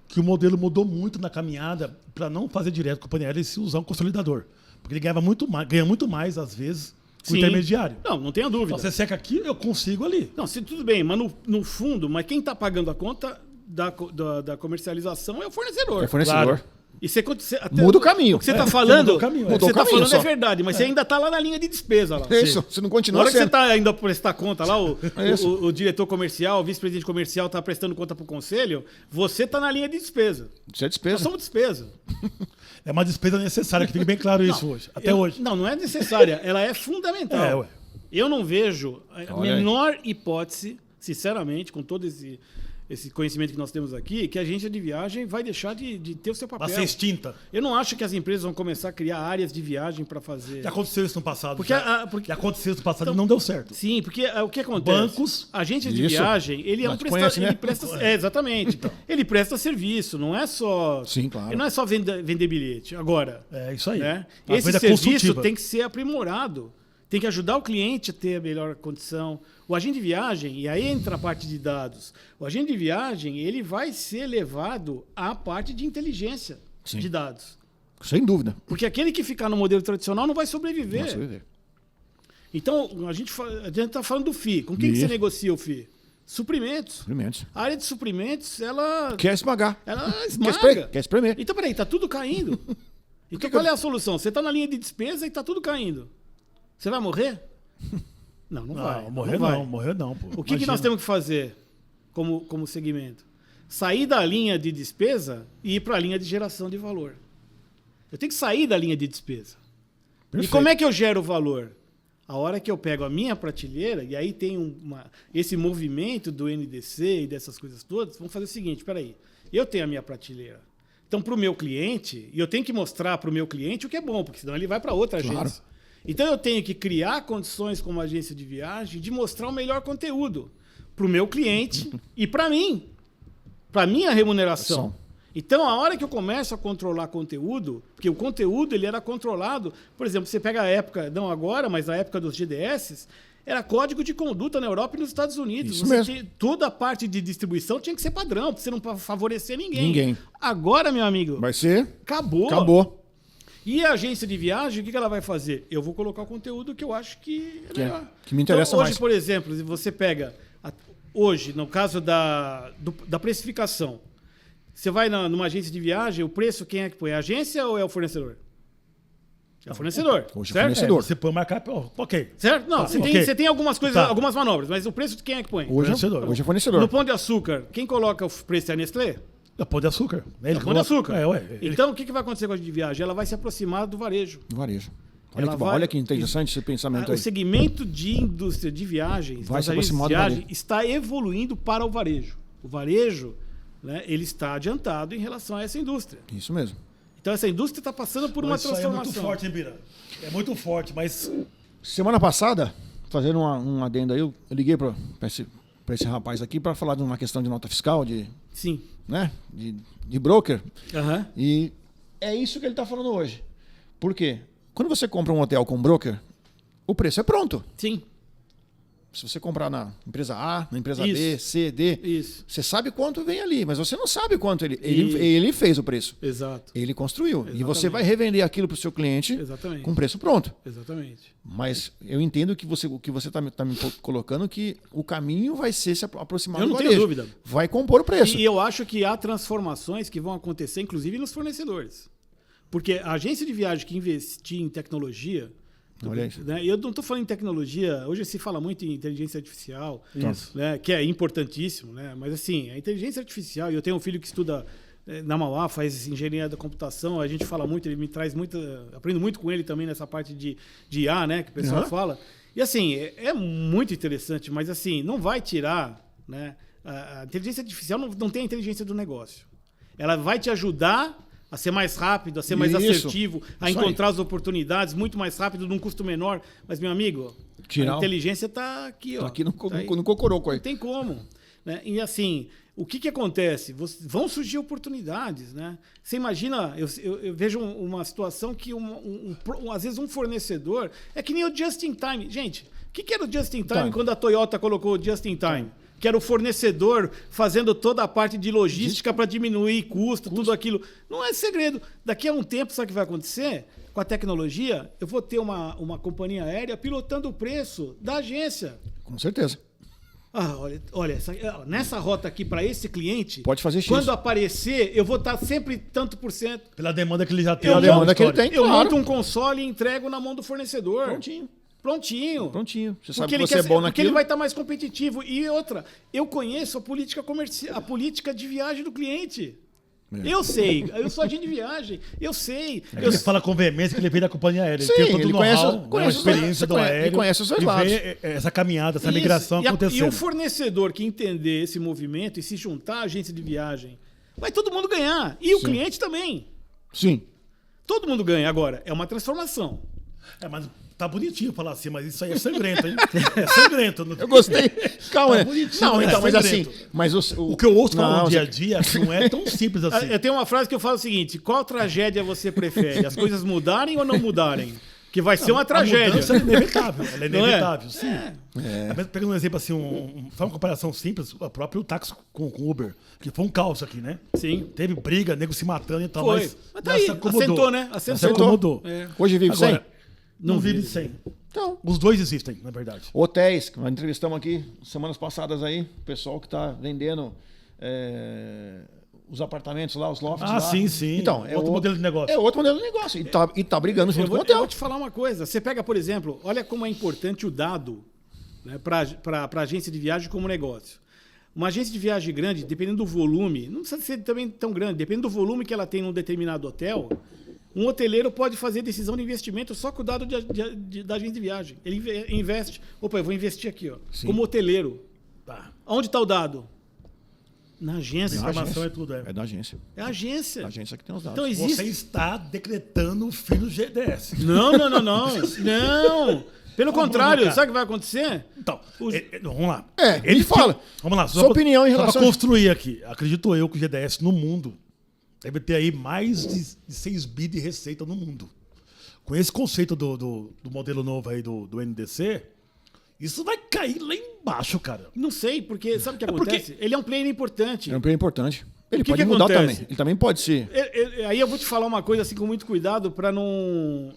Speaker 1: que o modelo mudou muito na caminhada para não fazer direto com a companhia aérea e se usar um consolidador. Porque ele ganha muito mais, às vezes, com o
Speaker 3: Sim.
Speaker 1: intermediário.
Speaker 3: Não, não tenha dúvida.
Speaker 1: Então, você seca aqui, eu consigo ali.
Speaker 3: Não, tudo bem, mas no fundo, mas quem está pagando a conta da comercialização é o fornecedor.
Speaker 2: É fornecedor.
Speaker 1: Claro.
Speaker 3: E você, até-
Speaker 2: Muda o caminho.
Speaker 3: O que você está
Speaker 1: Você
Speaker 3: falando,
Speaker 1: mudou o caminho,
Speaker 3: o que
Speaker 2: mudou
Speaker 3: você
Speaker 2: o
Speaker 3: tá
Speaker 2: caminho
Speaker 3: falando
Speaker 2: só.
Speaker 3: é verdade, mas você ainda está lá na linha de despesa lá.
Speaker 2: É isso. Você não
Speaker 3: Na
Speaker 2: continua
Speaker 3: hora que você
Speaker 2: sendo.
Speaker 3: está ainda prestar conta lá,
Speaker 2: É isso.
Speaker 3: o diretor comercial, o vice-presidente comercial está prestando conta para o conselho, você está na linha de despesa.
Speaker 2: Você é
Speaker 3: Nós
Speaker 2: despesa.
Speaker 3: somos despesa.
Speaker 1: É uma despesa necessária, que fique bem claro isso hoje. Até hoje.
Speaker 3: Não é necessária, ela é fundamental.
Speaker 1: É, ué.
Speaker 3: Eu não vejo a
Speaker 2: Olha aí.
Speaker 3: menor hipótese, sinceramente, com todo esse conhecimento que nós temos aqui, que a agência de viagem vai deixar de ter o seu papel.
Speaker 1: Vai ser extinta.
Speaker 3: Eu não acho que as empresas vão começar a criar áreas de viagem para fazer.
Speaker 1: Já aconteceu isso no passado.
Speaker 3: Porque
Speaker 1: já.
Speaker 3: porque-
Speaker 1: Já aconteceu isso no passado
Speaker 3: Então-
Speaker 1: e não deu certo.
Speaker 3: Sim, porque o que acontece?
Speaker 1: Bancos.
Speaker 3: A agência de
Speaker 2: Isso.
Speaker 3: viagem, ele é um
Speaker 2: Mas
Speaker 3: prestador.
Speaker 2: conhece, né?
Speaker 3: Ele presta, exatamente. Ele presta serviço, não é só.
Speaker 2: Sim, claro.
Speaker 3: Ele não é só vender bilhete. Agora,
Speaker 1: É isso aí.
Speaker 3: né?
Speaker 1: A
Speaker 3: Esse
Speaker 1: venda
Speaker 3: serviço
Speaker 1: consultiva.
Speaker 3: tem que ser aprimorado. Tem que ajudar o cliente a ter a melhor condição. O agente de viagem, e aí entra a parte de dados. O agente de viagem, ele vai ser levado à parte de inteligência
Speaker 2: Sim.
Speaker 3: de dados.
Speaker 2: Sem dúvida.
Speaker 3: Porque aquele que ficar no modelo tradicional não vai sobreviver.
Speaker 2: Nossa, eu ia ver.
Speaker 3: Então, a gente está falando do FII. Com quem que você
Speaker 2: Isso.
Speaker 3: negocia o FII? Suprimentos.
Speaker 2: Suprimentos.
Speaker 3: A área de suprimentos, ela
Speaker 2: Quer esmagar.
Speaker 3: esmaga.
Speaker 2: Quer espremer.
Speaker 3: Então, peraí, tá tudo caindo. Então, qual é a solução? Você tá na linha de despesa e tá tudo caindo. Você vai morrer? Não, não vai.
Speaker 1: Morrer
Speaker 3: vai.
Speaker 1: não, morrer não, pô.
Speaker 3: O que nós temos que fazer como segmento? Sair da linha de despesa e ir para a linha de geração de valor. Eu tenho que sair da linha de despesa. E
Speaker 2: Perfeito.
Speaker 3: como é que eu gero valor? A hora que eu pego a minha prateleira, e aí tem esse movimento do NDC e dessas coisas todas, vamos fazer o seguinte, peraí, eu tenho a minha prateleira. Então, para o meu cliente, e eu tenho que mostrar para o meu cliente o que é bom, porque senão ele vai para outra agência. Então, eu tenho que criar condições como agência de viagem de mostrar o melhor conteúdo para o meu cliente e para mim, para minha remuneração. Então, a hora que eu começo a controlar conteúdo, porque o conteúdo ele era controlado, por exemplo, você pega a época, não agora, mas a época dos GDS, era código de conduta na Europa e nos Estados Unidos.
Speaker 2: Isso mesmo.
Speaker 3: Toda a parte de distribuição tinha que ser padrão, para você não favorecer ninguém. Agora, meu amigo,
Speaker 2: vai ser?
Speaker 3: Acabou. E a agência de viagem, o que ela vai fazer? Eu vou colocar o conteúdo que eu acho que é melhor.
Speaker 2: Que me interessa
Speaker 3: então, hoje,
Speaker 2: mais.
Speaker 3: Por exemplo, se você pega... Hoje, no caso da precificação, você vai numa agência de viagem, o preço quem é que põe? É a agência ou é o fornecedor? É o fornecedor.
Speaker 2: Hoje
Speaker 3: certo?
Speaker 2: é o fornecedor.
Speaker 1: Você põe marcar, ok.
Speaker 3: Certo? Não, você tem algumas coisas,
Speaker 1: Tá.
Speaker 3: algumas manobras, mas o preço de quem é que põe?
Speaker 2: Hoje é fornecedor.
Speaker 3: No Pão de Açúcar, quem coloca o preço é a Nestlé?
Speaker 1: É Pão de Açúcar.
Speaker 3: É Pão de Açúcar.
Speaker 1: Ele...
Speaker 3: Então, o que vai acontecer com a agência de viagem? Ela vai se aproximar do varejo.
Speaker 2: Do varejo. Olha que interessante esse pensamento aí.
Speaker 3: O segmento de indústria de viagens,
Speaker 2: vai
Speaker 3: das
Speaker 2: se
Speaker 3: agências de
Speaker 2: aproximar do
Speaker 3: viagem,
Speaker 2: varejo.
Speaker 3: está evoluindo para o varejo. O varejo, né, ele está adiantado em relação a essa indústria.
Speaker 2: Isso mesmo.
Speaker 3: Então, essa indústria está passando por uma transformação.
Speaker 1: É muito forte, hein, Bira? É muito forte, mas...
Speaker 2: Semana passada, fazendo um adendo aí, eu liguei para esse rapaz aqui para falar de uma questão de nota fiscal,
Speaker 3: Sim.
Speaker 2: Né, de broker.
Speaker 3: Uhum.
Speaker 2: E é isso que ele está falando hoje. Por quê? Quando você compra um hotel com broker, o preço é pronto.
Speaker 3: Sim.
Speaker 2: Se você comprar na empresa A, na empresa
Speaker 3: Isso.
Speaker 2: B, C, D,
Speaker 3: Isso.
Speaker 2: você sabe quanto vem ali, mas você não sabe quanto ele fez o preço.
Speaker 3: Exato.
Speaker 2: Ele construiu.
Speaker 3: Exatamente.
Speaker 2: E você vai revender aquilo para o seu cliente
Speaker 3: Exatamente.
Speaker 2: com preço pronto.
Speaker 3: Exatamente.
Speaker 2: Mas eu entendo que o que você está me colocando, que o caminho vai ser se aproximar
Speaker 3: Eu
Speaker 2: do
Speaker 3: não tenho
Speaker 2: varejo.
Speaker 3: dúvida.
Speaker 2: Vai compor o preço.
Speaker 3: E eu acho que há transformações que vão acontecer, inclusive nos fornecedores. Porque a agência de viagem que investir em tecnologia...
Speaker 2: Olha isso.
Speaker 3: Né, eu não estou falando em tecnologia... Hoje se fala muito em inteligência artificial,
Speaker 1: Isso.
Speaker 3: né, que é importantíssimo. Né, mas assim, a inteligência artificial... Eu tenho um filho que estuda na Mauá, faz engenharia da computação. A gente fala muito, ele me traz muito... Aprendo muito com ele também nessa parte de IA, né, que o pessoal fala. E assim, é muito interessante, mas assim, não vai tirar... Né, a inteligência artificial não tem a inteligência do negócio. Ela vai te ajudar a ser mais rápido, a ser mais assertivo, a encontrar as oportunidades muito mais rápido, num custo menor. Mas, meu amigo, a inteligência está aqui.
Speaker 2: Está aqui no
Speaker 3: no
Speaker 2: cocoroco aí.
Speaker 3: Não tem como. Né? E assim, o que acontece? Vão surgir oportunidades. Né? Você imagina, eu vejo uma situação que às vezes um fornecedor... É que nem o Just in Time. Gente, o que era o Just in Time quando a Toyota colocou o Just in Time? Que era o fornecedor fazendo toda a parte de logística para diminuir custo, tudo aquilo. Não é segredo. Daqui a um tempo, sabe o que vai acontecer? Com a tecnologia, eu vou ter uma companhia aérea pilotando o preço da agência.
Speaker 2: Com certeza.
Speaker 3: Olha nessa rota aqui para esse cliente,
Speaker 2: pode fazer X.
Speaker 3: Quando aparecer, eu vou estar sempre tanto por cento.
Speaker 1: Pela demanda que ele já tem.
Speaker 2: Pela demanda que ele tem,
Speaker 3: eu monto um console e entrego na mão do fornecedor.
Speaker 2: Prontinho. Você sabe
Speaker 3: porque
Speaker 2: que você é bom naquilo.
Speaker 3: Porque ele vai estar mais competitivo. E outra, eu conheço a política comercial, a política de viagem do cliente. Eu sei, eu sou agente de viagem, eu sei.
Speaker 1: Ele fala com veemência que ele veio da companhia aérea.
Speaker 2: Sim,
Speaker 1: ele tem todo
Speaker 2: ele
Speaker 1: conhece a experiência do aéreo.
Speaker 2: Ele conhece os dois lados.
Speaker 1: Vê essa caminhada, essa migração acontecendo.
Speaker 3: E o fornecedor que entender esse movimento e se juntar à agência de viagem, vai todo mundo ganhar. E o cliente também.
Speaker 2: Sim.
Speaker 3: Todo mundo ganha. Agora, é uma transformação.
Speaker 1: Mas tá bonitinho falar assim, mas isso aí é sangrento, hein? É sangrento.
Speaker 2: Eu gostei. Calma,
Speaker 1: tá
Speaker 2: não, então, mas assim...
Speaker 1: O que eu ouço falar no dia a dia não é tão simples assim.
Speaker 3: Eu tenho uma frase que eu falo o seguinte: qual tragédia você prefere? As coisas mudarem ou não mudarem? Que vai ser uma tragédia.
Speaker 1: É inevitável. Ela é inevitável, sim. Pegando um exemplo assim, uma comparação simples, o próprio táxi com Uber, que foi um caos aqui, né?
Speaker 3: Sim.
Speaker 1: Teve briga, nego se matando e tal,
Speaker 3: mas
Speaker 1: tá aí,
Speaker 3: assentou, né?
Speaker 1: Se acomodou.
Speaker 2: Hoje vive sem?
Speaker 1: Não vive sem.
Speaker 2: Então,
Speaker 1: os dois existem, na verdade.
Speaker 2: Hotéis, que nós entrevistamos aqui semanas passadas aí, o pessoal que está vendendo os apartamentos lá, os lofts lá.
Speaker 1: Sim.
Speaker 2: Então,
Speaker 1: outro modelo de negócio.
Speaker 2: É outro modelo de negócio. E tá brigando junto com o hotel.
Speaker 3: Eu vou te falar uma coisa. Você pega, por exemplo, olha como é importante o dado, né, para a agência de viagem como negócio. Uma agência de viagem grande, dependendo do volume, não precisa ser também tão grande, dependendo do volume que ela tem num determinado hotel, Um hoteleiro pode fazer decisão de investimento só com o dado da agência de viagem. Ele investe. Opa, eu vou investir aqui, ó.
Speaker 2: Sim.
Speaker 3: Como hoteleiro.
Speaker 1: Tá.
Speaker 3: Onde está o dado? Na
Speaker 1: A
Speaker 3: agência.
Speaker 1: informação é tudo.
Speaker 2: É da agência.
Speaker 3: É a agência.
Speaker 2: A agência que tem os dados.
Speaker 3: Então existe.
Speaker 1: Você está decretando o fim do GDS.
Speaker 3: Não. Não. Pelo contrário,
Speaker 1: cara.
Speaker 3: sabe o que vai acontecer?
Speaker 1: Então, vamos lá.
Speaker 2: Me fala.
Speaker 1: Vamos lá.
Speaker 2: Sua opinião em
Speaker 1: só
Speaker 2: relação
Speaker 1: para construir aqui. Acredito eu que o GDS no mundo deve ter aí mais de 6 bi de receita no mundo. Com esse conceito do modelo novo aí do NDC, isso vai cair lá embaixo, cara.
Speaker 3: Não sei, porque sabe o que
Speaker 1: porque-
Speaker 3: acontece? Ele é um player importante.
Speaker 2: É um player importante. Ele
Speaker 3: que
Speaker 2: pode
Speaker 3: que
Speaker 2: mudar
Speaker 3: acontece?
Speaker 2: também. Ele também pode ser.
Speaker 3: Aí eu vou te falar uma coisa assim com muito cuidado para não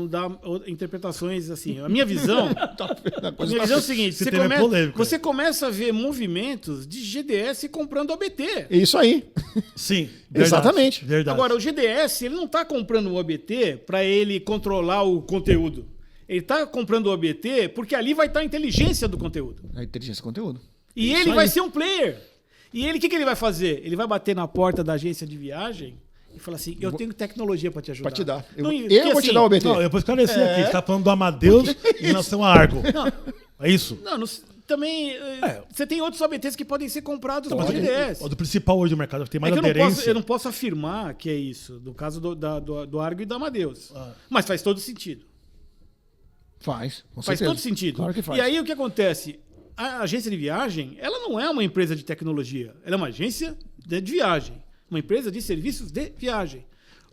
Speaker 3: dar interpretações assim. A minha visão, a minha visão é o seguinte:
Speaker 1: Esse tema é polêmico,
Speaker 3: você começa a ver movimentos de GDS comprando OBT.
Speaker 2: É isso aí.
Speaker 1: Sim.
Speaker 2: Exatamente.
Speaker 1: Verdade.
Speaker 3: Agora, o GDS ele não está comprando o OBT para ele controlar o conteúdo. Ele está comprando o OBT porque ali vai estar a inteligência do conteúdo.
Speaker 2: A inteligência de conteúdo.
Speaker 3: E ele vai ser um player. E ele, o que ele vai fazer? Ele vai bater na porta da agência de viagem e falar assim: eu tenho tecnologia para te ajudar.
Speaker 2: Pra te dar. Eu
Speaker 3: Porque,
Speaker 2: vou te
Speaker 3: assim,
Speaker 2: dar o OBT.
Speaker 1: Não, eu vou esclarecer aqui. Você está falando do Amadeus em relação a Argo. É isso?
Speaker 3: Também, você tem outros OBTs que podem ser comprados
Speaker 1: Mas
Speaker 3: no GDS.
Speaker 1: o do principal hoje do mercado que tem mais
Speaker 3: É que
Speaker 1: aderência.
Speaker 3: eu não posso afirmar que é isso, no caso do Argo e da Amadeus. Mas faz todo sentido.
Speaker 2: Faz. Com
Speaker 3: Faz
Speaker 2: certeza.
Speaker 3: todo sentido.
Speaker 2: Claro que faz.
Speaker 3: E aí o que acontece? A agência de viagem, ela não é uma empresa de tecnologia, ela é uma agência de viagem, uma empresa de serviços de viagem.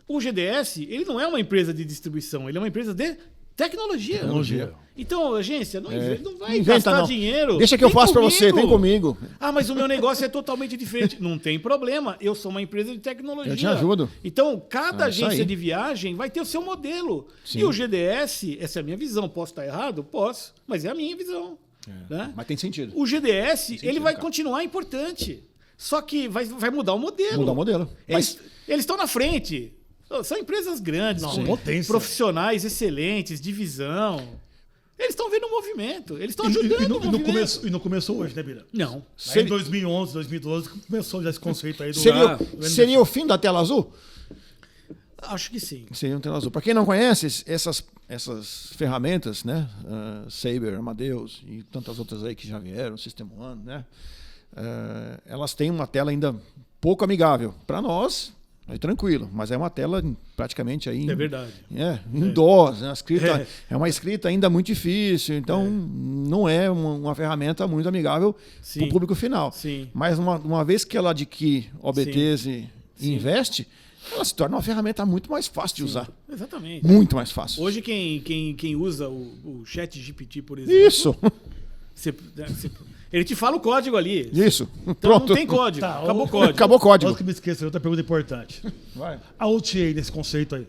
Speaker 3: O GDS, ele não é uma empresa de distribuição, ele é uma empresa de tecnologia.
Speaker 1: Tecnologia.
Speaker 3: Então, agência, não vai
Speaker 2: Inventa,
Speaker 3: gastar
Speaker 2: não.
Speaker 3: dinheiro.
Speaker 2: Deixa que eu
Speaker 3: Vem
Speaker 2: faço pra você, vem comigo.
Speaker 3: Ah, mas o meu negócio é totalmente diferente. Não tem problema, eu sou uma empresa de tecnologia.
Speaker 2: Eu te ajudo.
Speaker 3: Então, cada
Speaker 2: isso
Speaker 3: agência
Speaker 2: aí.
Speaker 3: de viagem vai ter o seu modelo.
Speaker 2: Sim.
Speaker 3: E o GDS, essa é a minha visão. Posso estar errado? Posso, mas é a minha visão. Né?
Speaker 2: Mas tem sentido.
Speaker 3: O GDS, ele vai
Speaker 2: cara.
Speaker 3: continuar importante. Só que vai mudar o modelo.
Speaker 2: Mudar o modelo.
Speaker 3: Eles estão na frente. São empresas grandes,
Speaker 1: Não,
Speaker 3: com
Speaker 1: potência.
Speaker 3: profissionais excelentes, de visão. Eles estão vendo o movimento. Eles estão
Speaker 1: E
Speaker 3: ajudando o
Speaker 1: não
Speaker 3: movimento.
Speaker 1: começou, e não começou hoje, né, Bira?
Speaker 3: Não.
Speaker 1: Lá em 2011, 2012, começou já esse conceito aí do...
Speaker 2: Seria o fim da tela azul?
Speaker 3: Acho que sim.
Speaker 2: Seria um tela azul. Para quem não conhece, essas ferramentas, né? Saber, Amadeus e tantas outras aí que já vieram, System One, né? Elas têm uma tela ainda pouco amigável. Para nós, é tranquilo, mas é uma tela praticamente aí...
Speaker 3: É verdade.
Speaker 2: Em DOS, né? É uma escrita ainda muito difícil, então não é uma ferramenta muito amigável para o público final.
Speaker 3: Sim.
Speaker 2: Mas uma vez que ela adquire OBTs e investe, ela se torna uma ferramenta muito mais fácil de usar.
Speaker 3: Exatamente.
Speaker 2: Muito mais fácil.
Speaker 3: Hoje, quem usa o chat GPT, por exemplo...
Speaker 2: Isso,
Speaker 3: ele te fala o código ali.
Speaker 2: isso.
Speaker 3: Então
Speaker 2: Pronto.
Speaker 3: não tem código.
Speaker 1: Tá,
Speaker 3: Acabou o código.
Speaker 2: Acabou o código.
Speaker 1: Outro que me esqueça, outra pergunta importante.
Speaker 2: Vai.
Speaker 1: A OTA nesse conceito aí.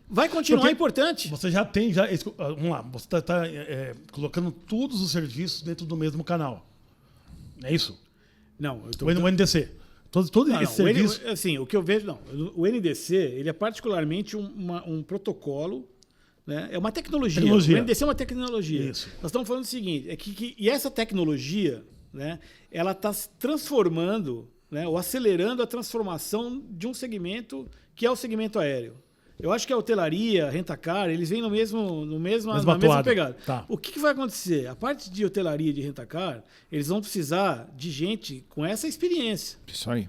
Speaker 3: Vai continuar
Speaker 1: Porque
Speaker 3: importante.
Speaker 1: Você já tem... vamos lá, você está colocando todos os serviços dentro do mesmo canal. É isso?
Speaker 3: Não, eu tô...
Speaker 1: O NDC. Todo
Speaker 3: Não,
Speaker 1: esse serviço...
Speaker 3: assim, o que eu vejo... Não, o NDC, ele é particularmente um protocolo, né? É uma tecnologia. O NDC é uma tecnologia.
Speaker 1: Isso.
Speaker 3: Nós estamos falando o seguinte, e essa tecnologia, né, ela está se transformando, né, ou acelerando a transformação de um segmento que é o segmento aéreo. Eu acho que a hotelaria, a rentacar, eles vêm na mesma pegada.
Speaker 1: Tá.
Speaker 3: O que vai acontecer? A parte de hotelaria e de rentacar, eles vão precisar de gente com essa experiência.
Speaker 2: Isso aí.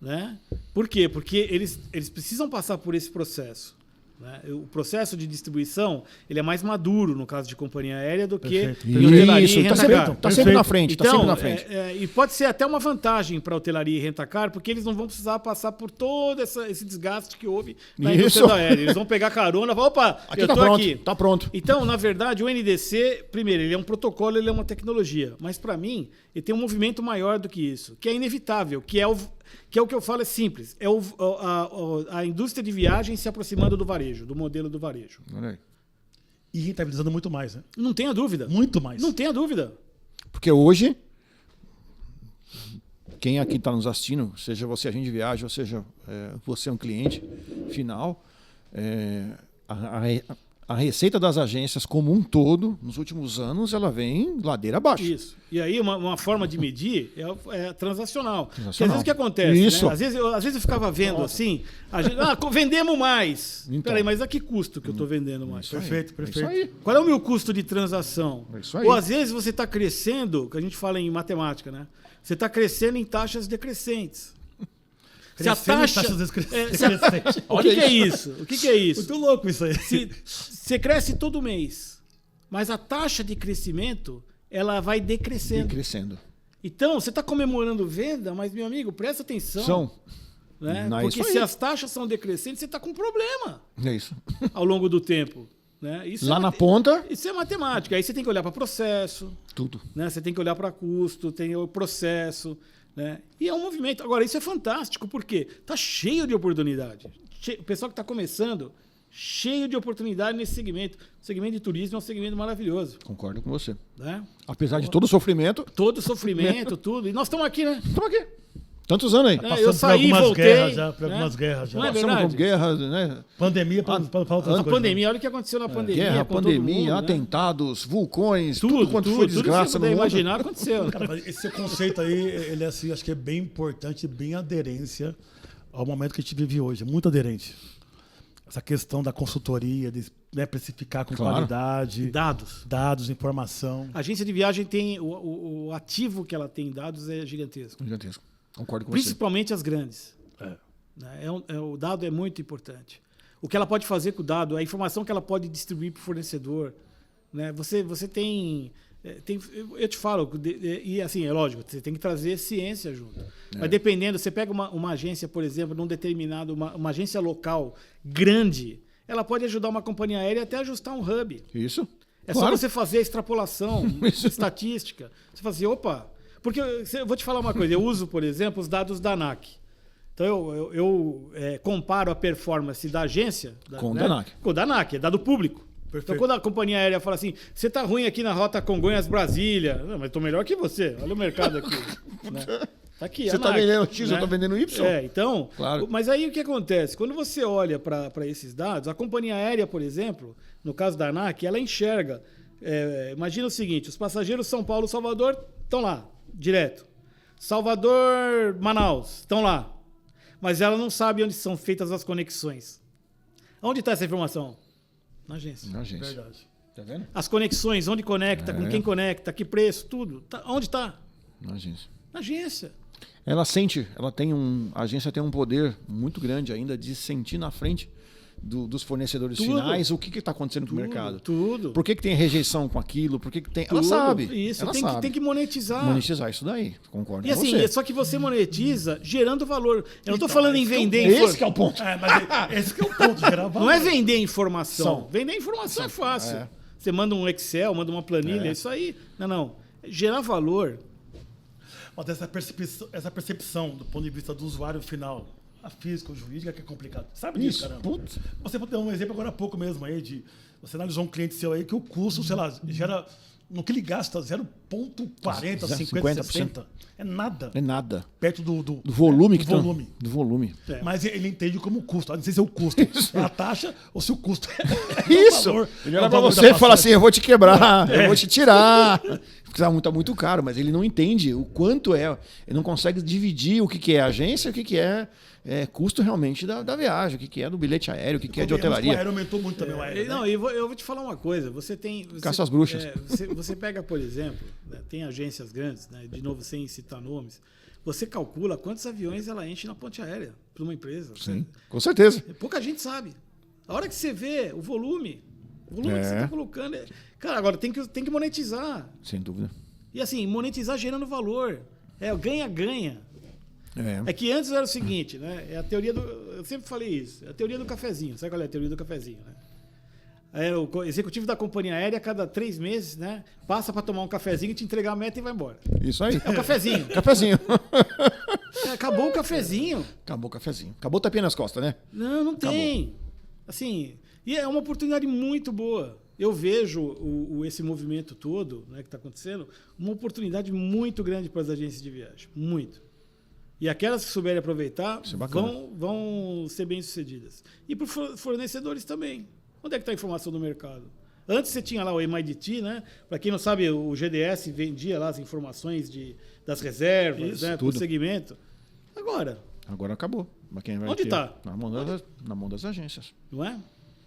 Speaker 3: Né? Por quê? Porque eles precisam passar por esse processo. Né? O processo de distribuição ele é mais maduro no caso de companhia aérea do que
Speaker 1: Perfeito.
Speaker 3: em hotelaria
Speaker 2: Isso,
Speaker 3: e
Speaker 2: tá
Speaker 3: rentacar.
Speaker 2: sempre, tá sempre na frente. Tá
Speaker 3: Então,
Speaker 2: sempre na frente.
Speaker 3: e pode ser até uma vantagem para a hotelaria e rentacar, porque eles não vão precisar passar por todo esse desgaste que houve na indústria da aérea. Eles vão pegar carona e falar, opa,
Speaker 2: Aqui
Speaker 3: eu
Speaker 2: tá
Speaker 3: tô
Speaker 2: pronto,
Speaker 3: aqui.
Speaker 2: tá pronto.
Speaker 3: Então, na verdade, o NDC, primeiro, ele é um protocolo, ele é uma tecnologia. Mas, para mim, ele tem um movimento maior do que isso, que é inevitável, que é o que eu falo é simples. É a indústria de viagem se aproximando do varejo, do modelo do varejo.
Speaker 2: Olha aí.
Speaker 1: E rentabilizando muito mais, né?
Speaker 3: Não tenha dúvida.
Speaker 1: Muito mais.
Speaker 3: Não tenha dúvida.
Speaker 2: Porque hoje, quem aqui está nos assistindo, seja você agente de viagem, ou seja você um cliente final, a receita das agências como um todo, nos últimos anos, ela vem ladeira abaixo.
Speaker 3: Isso. E aí, uma forma de medir é transacional. Porque às vezes o que acontece?
Speaker 2: Isso.
Speaker 3: Né? Às vezes eu ficava vendo assim, vendemos mais.
Speaker 2: Então.
Speaker 3: Peraí, mas a que custo que eu estou vendendo mais?
Speaker 1: Perfeito,
Speaker 2: É isso
Speaker 1: perfeito.
Speaker 2: aí.
Speaker 3: Qual é o meu custo de transação?
Speaker 2: É isso aí.
Speaker 3: Ou às vezes você está crescendo, que a gente fala em matemática, né? Você está crescendo em taxas decrescentes. Se a
Speaker 1: Crescendo em
Speaker 3: taxa.
Speaker 1: taxas decrescentes.
Speaker 3: O que é isso? O que é isso?
Speaker 1: Muito louco isso aí.
Speaker 3: Se você cresce todo mês, mas a taxa de crescimento ela vai
Speaker 2: E
Speaker 3: decrescendo.
Speaker 2: crescendo.
Speaker 3: Então, você está comemorando venda, mas, meu amigo, presta atenção.
Speaker 2: São.
Speaker 3: Né?
Speaker 2: Não é
Speaker 3: Porque
Speaker 2: isso
Speaker 3: se
Speaker 2: aí.
Speaker 3: as taxas são decrescentes, você está com problema
Speaker 2: É isso.
Speaker 3: ao longo do tempo. Né? Isso
Speaker 2: Lá
Speaker 3: é
Speaker 2: na ponta,
Speaker 3: Isso é matemática. Aí você tem que olhar para processo,
Speaker 2: tudo.
Speaker 3: né? Você tem que olhar para custo, tem o processo. Né? E é um movimento. Agora, isso é fantástico, porque está cheio de oportunidade. O pessoal que está começando, cheio de oportunidade nesse segmento. O segmento de turismo é um segmento maravilhoso.
Speaker 2: Concordo com você.
Speaker 3: Né?
Speaker 2: Apesar de todo o sofrimento,
Speaker 3: Todo sofrimento, tudo. E nós estamos aqui, né?
Speaker 2: estamos aqui. Tantos anos aí.
Speaker 3: Eu saí e voltei.
Speaker 1: Algumas guerras já.
Speaker 3: Não é
Speaker 2: Passamos
Speaker 3: verdade?
Speaker 2: por guerra, né?
Speaker 1: Pandemia para outras
Speaker 3: A
Speaker 1: coisas.
Speaker 3: pandemia, olha o que aconteceu na pandemia.
Speaker 2: Guerra,
Speaker 3: com todo
Speaker 2: pandemia,
Speaker 3: mundo, né?
Speaker 2: atentados, vulcões, tudo quanto foi
Speaker 3: tudo
Speaker 2: desgraça
Speaker 3: que você
Speaker 2: no
Speaker 3: puder
Speaker 2: mundo.
Speaker 3: imaginar aconteceu.
Speaker 1: Cara, mas esse conceito aí, ele é assim, acho que é bem importante, bem aderência ao momento que a gente vive hoje. Muito aderente. Essa questão da consultoria, de precificar com
Speaker 2: Claro.
Speaker 1: qualidade, dados, informação.
Speaker 3: A agência de viagem tem o ativo que ela tem em dados é gigantesco.
Speaker 2: Gigantesco. Concordo com
Speaker 3: Principalmente as grandes.
Speaker 1: É.
Speaker 3: Né? O dado é muito importante. O que ela pode fazer com o dado, a informação que ela pode distribuir para o fornecedor. Né? Você tem. Eu te falo, e assim, é lógico, você tem que trazer ciência junto. Mas dependendo, você pega uma agência, por exemplo, num determinado, uma agência local grande, ela pode ajudar uma companhia aérea até a ajustar um hub.
Speaker 2: você. Isso.
Speaker 3: É
Speaker 2: Claro.
Speaker 3: só você fazer a extrapolação,
Speaker 2: Isso.
Speaker 3: estatística. Você fala assim, opa. Porque eu vou te falar uma coisa, eu uso, por exemplo, os dados da ANAC. Então eu comparo a performance da agência
Speaker 2: Com o da ANAC.
Speaker 3: Com o da ANAC, é dado público.
Speaker 1: Perfeito.
Speaker 3: Então quando a companhia aérea fala assim, você tá ruim aqui na rota Congonhas-Brasília. Não, mas tô melhor que você, olha o mercado aqui. Né? Tá aqui,
Speaker 2: Você está
Speaker 3: ANAC,
Speaker 2: vendendo X,
Speaker 3: né?
Speaker 2: eu estou vendendo Y.
Speaker 3: Então,
Speaker 2: Claro.
Speaker 3: mas aí o que acontece? Quando você olha para esses dados, a companhia aérea, por exemplo, no caso da ANAC, ela enxerga. Imagina o seguinte: os passageiros São Paulo-Salvador estão lá, direto. Salvador-Manaus estão lá. Mas ela não sabe onde são feitas as conexões. Onde está essa informação? Na agência.
Speaker 2: Na agência.
Speaker 1: Verdade.
Speaker 2: Tá vendo?
Speaker 3: As conexões, onde conecta, com quem conecta, que preço, tudo. Onde está?
Speaker 2: Na agência.
Speaker 3: Na agência.
Speaker 2: Ela sente, a agência tem um poder muito grande ainda de sentir na frente dos fornecedores
Speaker 3: Tudo.
Speaker 2: finais o que está acontecendo no mercado.
Speaker 3: Tudo.
Speaker 2: Por que tem rejeição com aquilo? Por que tem. Ela
Speaker 3: Tudo.
Speaker 2: sabe.
Speaker 3: Isso,
Speaker 2: ela
Speaker 3: tem
Speaker 2: sabe.
Speaker 3: que monetizar.
Speaker 2: Monetizar isso daí. Concordo
Speaker 3: E
Speaker 2: com
Speaker 3: assim,
Speaker 2: você.
Speaker 3: só que você monetiza gerando valor. Eu não estou
Speaker 1: Então,
Speaker 3: falando em
Speaker 1: esse que é o
Speaker 3: vender
Speaker 1: ponto.
Speaker 2: Esse que é o ponto.
Speaker 1: Mas esse que é o ponto, geral.
Speaker 3: Não é vender informação.
Speaker 2: São.
Speaker 3: Vender informação é fácil.
Speaker 2: É.
Speaker 3: Você manda um Excel, manda uma planilha, isso aí. Não. Gerar valor.
Speaker 1: Mas essa percepção do ponto de vista do usuário final, a física, o jurídica, que é complicado. Sabe disso,
Speaker 2: Isso.
Speaker 1: caramba?
Speaker 2: Putz.
Speaker 1: Você pode dar um exemplo agora há pouco mesmo aí, de você analisou um cliente seu aí que o custo, sei lá, gera, no que ele gasta, 0,40, 50, 60. É nada.
Speaker 2: É nada.
Speaker 1: Perto do
Speaker 2: Do volume que
Speaker 1: do volume.
Speaker 2: Do volume.
Speaker 3: É.
Speaker 1: Mas ele entende como custo. Não sei se é o custo é a taxa ou se o custo é
Speaker 2: Isso!
Speaker 1: o valor.
Speaker 2: Ele
Speaker 1: é
Speaker 2: olha
Speaker 1: o
Speaker 2: pra
Speaker 1: valor
Speaker 2: você
Speaker 1: da
Speaker 2: e fala assim:
Speaker 1: passagem.
Speaker 2: eu vou te quebrar, eu vou te tirar. Porque tá muito caro, mas ele não entende o quanto é. Ele não consegue dividir o que é agência e o que é custo realmente da viagem, o que é do bilhete aéreo, o que é de
Speaker 1: O
Speaker 2: hotelaria.
Speaker 1: aéreo aumentou muito também o aéreo.
Speaker 3: Não,
Speaker 1: Né?
Speaker 3: eu vou te falar uma coisa. Você tem.
Speaker 2: Caça às bruxas.
Speaker 3: Você pega, por exemplo, né, tem agências grandes, né, de novo, sem citar nomes. Você calcula quantos aviões ela enche na ponte aérea para uma empresa.
Speaker 2: Sim, com certeza.
Speaker 3: Pouca gente sabe. A hora que você vê o volume que você
Speaker 2: É.
Speaker 3: está colocando. Cara, agora tem que monetizar.
Speaker 2: Sem dúvida.
Speaker 3: E assim, monetizar gerando valor. Ganha-ganha.
Speaker 2: É.
Speaker 3: É que antes era o seguinte, né? É a teoria do. Eu sempre falei isso. É a teoria do cafezinho. Sabe qual é a teoria do cafezinho, né? O executivo da companhia aérea, a cada 3 meses, né? Passa para tomar um cafezinho, te entregar a meta e vai embora.
Speaker 2: Isso aí.
Speaker 3: É o cafezinho.
Speaker 2: Cafezinho.
Speaker 3: Acabou o cafezinho.
Speaker 2: Acabou o cafezinho. Acabou o tapinha nas costas, né?
Speaker 3: Não tem. Assim, e é uma oportunidade muito boa. Eu vejo esse movimento todo, né, que está acontecendo, uma oportunidade muito grande para as agências de viagem. Muito. E aquelas que souberem aproveitar
Speaker 2: Isso é bacana.
Speaker 3: vão ser bem-sucedidas. E para os fornecedores também. Onde é que está a informação do mercado? Antes você tinha lá o MIDT, né? Para quem não sabe, o GDS vendia lá as informações das reservas, né? Por segmento.
Speaker 2: Agora acabou. Mas quem vai
Speaker 3: onde está?
Speaker 2: Na mão das agências.
Speaker 3: Não é?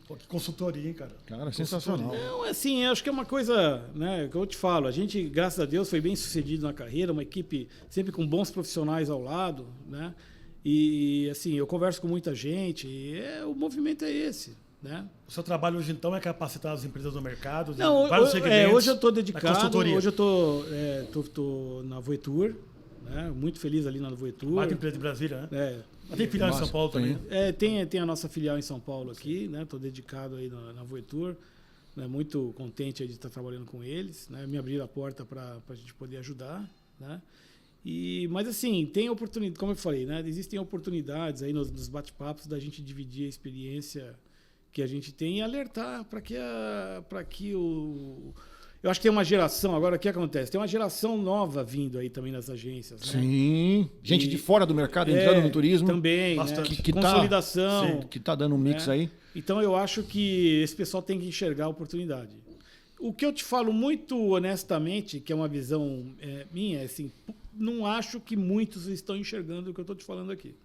Speaker 1: Pô, que consultoria, hein, cara?
Speaker 2: Cara, sensacional.
Speaker 3: Não, assim, eu acho que é uma coisa, né, que eu te falo, a gente, graças a Deus, foi bem sucedido na carreira, uma equipe sempre com bons profissionais ao lado, né? E, assim, eu converso com muita gente e o movimento é esse, né?
Speaker 1: O seu trabalho hoje, então, é capacitar as empresas do mercado?
Speaker 3: Não,
Speaker 1: vários segmentos,
Speaker 3: hoje eu estou dedicado,
Speaker 1: hoje
Speaker 3: eu tô na Voetur, né? Muito feliz ali na Voetur.
Speaker 1: Mais empresa de Brasília, né? Mas tem filial em São Paulo também?
Speaker 3: Tem a nossa filial em São Paulo aqui, né? Estou dedicado aí na Voetur, né? Muito contente aí de estar trabalhando com eles, né? Me abriram a porta para a gente poder ajudar, né? Mas assim, tem oportunidade, como eu falei, né? Existem oportunidades aí nos bate-papos da gente dividir a experiência que a gente tem e alertar para que eu acho que tem uma geração, agora o que acontece? Tem uma geração nova vindo aí também nas agências. Né?
Speaker 2: Sim, gente de fora do mercado entrando no turismo.
Speaker 3: Também,
Speaker 2: bastante.
Speaker 3: Né? Consolidação.
Speaker 2: Que está dando um mix aí.
Speaker 3: Então eu acho que esse pessoal tem que enxergar a oportunidade. O que eu te falo muito honestamente, que é uma visão minha, é assim, não acho que muitos estão enxergando o que eu estou te falando aqui.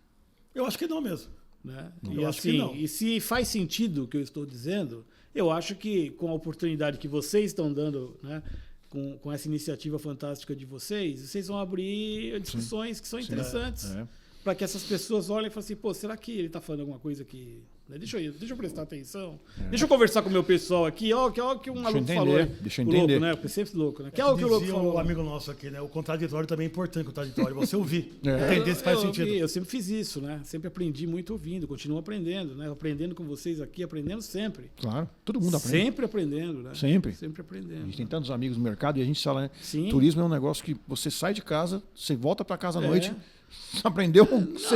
Speaker 1: Eu acho que não mesmo.
Speaker 3: Né?
Speaker 1: Eu acho que não.
Speaker 3: E se faz sentido o que eu estou dizendo, eu acho que com a oportunidade que vocês estão dando, né, com essa iniciativa fantástica de vocês vão abrir discussões que são interessantes para que essas pessoas olhem e falem assim, pô, será que ele está falando alguma coisa que... Deixa eu prestar atenção. Deixa eu conversar com o meu pessoal aqui. Ó, que um maluco falou.
Speaker 2: Deixa eu entender.
Speaker 3: Louco, né? Eu sempre louco, né? Que é o que o louco falou.
Speaker 1: Um amigo nosso aqui, né? O contraditório também é importante, o contraditório. Você ouvir. Entender se faz sentido.
Speaker 3: Eu sempre fiz isso, né? Sempre aprendi muito ouvindo, continuo aprendendo, né? Aprendendo com vocês aqui, aprendendo sempre.
Speaker 2: Claro, todo mundo aprende.
Speaker 3: Sempre aprendendo, né?
Speaker 2: Sempre
Speaker 3: aprendendo.
Speaker 2: A gente tem tantos amigos no mercado e a gente fala, né?
Speaker 3: Sim.
Speaker 2: Turismo é um negócio que você sai de casa, você volta para casa à noite, você aprendeu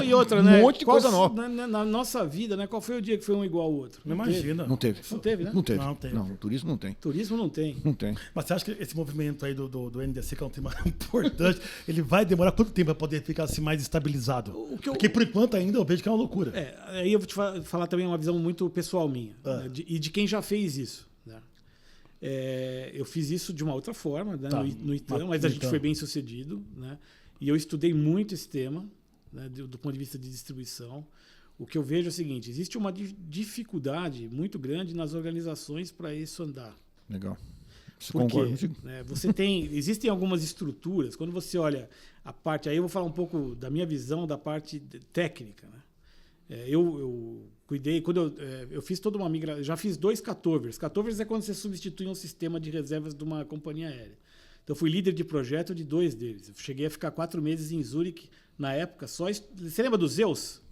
Speaker 3: e outra, né?
Speaker 2: monte de coisa nova.
Speaker 3: Na nossa vida, né? Qual foi o dia que foi um igual ao outro?
Speaker 1: Não imagina.
Speaker 2: Não teve.
Speaker 3: Não teve, né?
Speaker 2: Não teve.
Speaker 1: Não teve.
Speaker 2: Não, o turismo não tem.
Speaker 3: Turismo não tem.
Speaker 2: Não tem.
Speaker 1: Mas você acha que esse movimento aí do NDC, que é um tema importante, ele vai demorar quanto tempo para poder ficar assim mais estabilizado? Porque por enquanto ainda eu vejo que é uma loucura.
Speaker 3: Aí eu vou te falar também uma visão muito pessoal minha. Né? E de quem já fez isso. Né? Eu fiz isso de uma outra forma, né? no ITAM, mas a gente foi bem sucedido. Né? E eu estudei muito esse tema, né? do ponto de vista de distribuição. O que eu vejo é o seguinte, existe uma dificuldade muito grande nas organizações para isso andar.
Speaker 2: Legal.
Speaker 3: Concordo contigo. Né, existem algumas estruturas, quando você olha a parte, aí eu vou falar um pouco da minha visão da parte técnica. Né? Eu cuidei, quando eu fiz toda uma migração, já fiz 2 cutovers. Cutovers é quando você substitui um sistema de reservas de uma companhia aérea. Então eu fui líder de projeto de 2 deles. Eu cheguei a ficar 4 meses em Zurique, na época, você lembra do Zeus?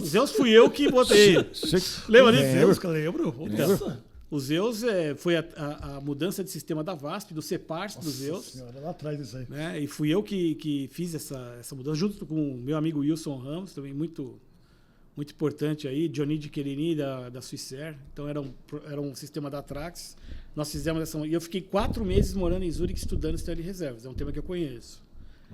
Speaker 3: Zeus fui eu que botei. Lembra disso?
Speaker 1: Zeus, que eu lembro.
Speaker 3: O Zeus foi a mudança de sistema da VASP, do CEPARS do Zeus.
Speaker 1: Senhora, lá atrás disso aí.
Speaker 3: Né? E fui eu que fiz essa mudança, junto com o meu amigo Wilson Ramos, também muito importante aí, Johnny de Querini da Swissair. Então era um sistema da Trax. Nós fizemos essa. E eu fiquei 4 meses morando em Zurique estudando sistema de reservas. É um tema que eu conheço.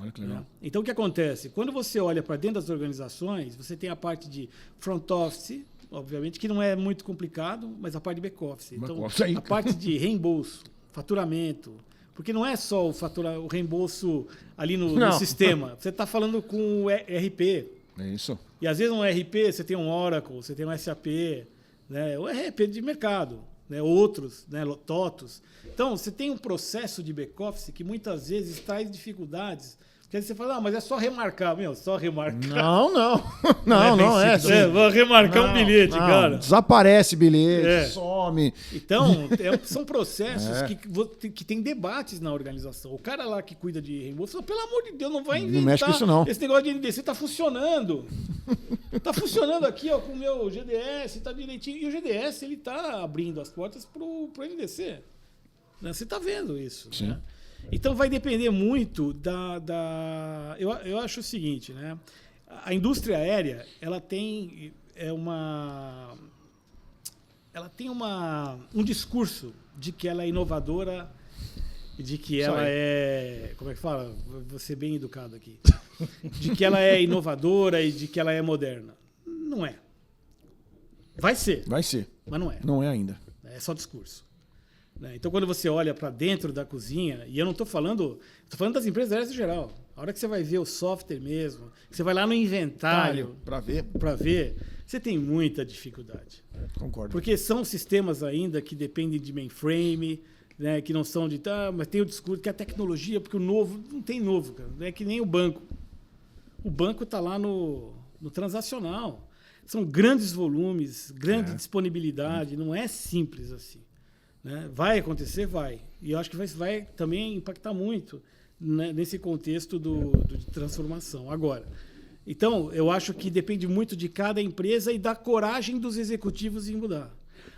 Speaker 2: Olha que legal.
Speaker 3: Né? Então o que acontece? Quando você olha para dentro das organizações, você tem a parte de front office, obviamente, que não é muito complicado, mas a parte de back office. Então, a parte de reembolso, faturamento. Porque não é só o reembolso ali no sistema. Você está falando com o ERP.
Speaker 2: É isso.
Speaker 3: E às vezes no ERP você tem um Oracle, você tem um SAP, né? O ERP de mercado, né? Outros, né? TOTOS. Então, você tem um processo de back office que muitas vezes traz dificuldades. Porque aí você fala, mas é só remarcar. Só remarcar.
Speaker 2: Não é assim.
Speaker 3: Vou remarcar um bilhete, cara.
Speaker 2: Desaparece bilhete, some.
Speaker 3: Então, são processos que tem debates na organização. O cara lá que cuida de reembolso fala, pelo amor de Deus, não vai inventar.
Speaker 2: Não mexe com isso, não.
Speaker 3: Esse negócio de NDC está funcionando. Está funcionando aqui com o meu GDS, está direitinho. E o GDS está abrindo as portas para o NDC. Né? Você está vendo isso.
Speaker 2: Sim.
Speaker 3: Né? Então vai depender muito eu acho o seguinte, né? A indústria aérea, ela tem um discurso de que ela é inovadora, de que ela como é que fala? Vou ser bem educado aqui. De que ela é inovadora e de que ela é moderna. Não é. Vai ser. mas não é.
Speaker 2: Não é ainda.
Speaker 3: É só discurso. Né? Então, quando você olha para dentro da cozinha, e eu não estou falando das empresas aéreas em geral. A hora que você vai ver o software mesmo, que você vai lá no inventário
Speaker 2: Para ver.
Speaker 3: você tem muita dificuldade.
Speaker 2: Concordo.
Speaker 3: Porque são sistemas ainda que dependem de mainframe, né, que não são de... mas tem o discurso que a tecnologia, porque o novo... Não tem novo, cara. É que nem o banco. O banco está lá no transacional. São grandes volumes, grande disponibilidade. Não é simples assim. Né? Vai acontecer? Vai. E eu acho que vai também impactar muito, né, nesse contexto de transformação. Agora, então, eu acho que depende muito de cada empresa e da coragem dos executivos em mudar.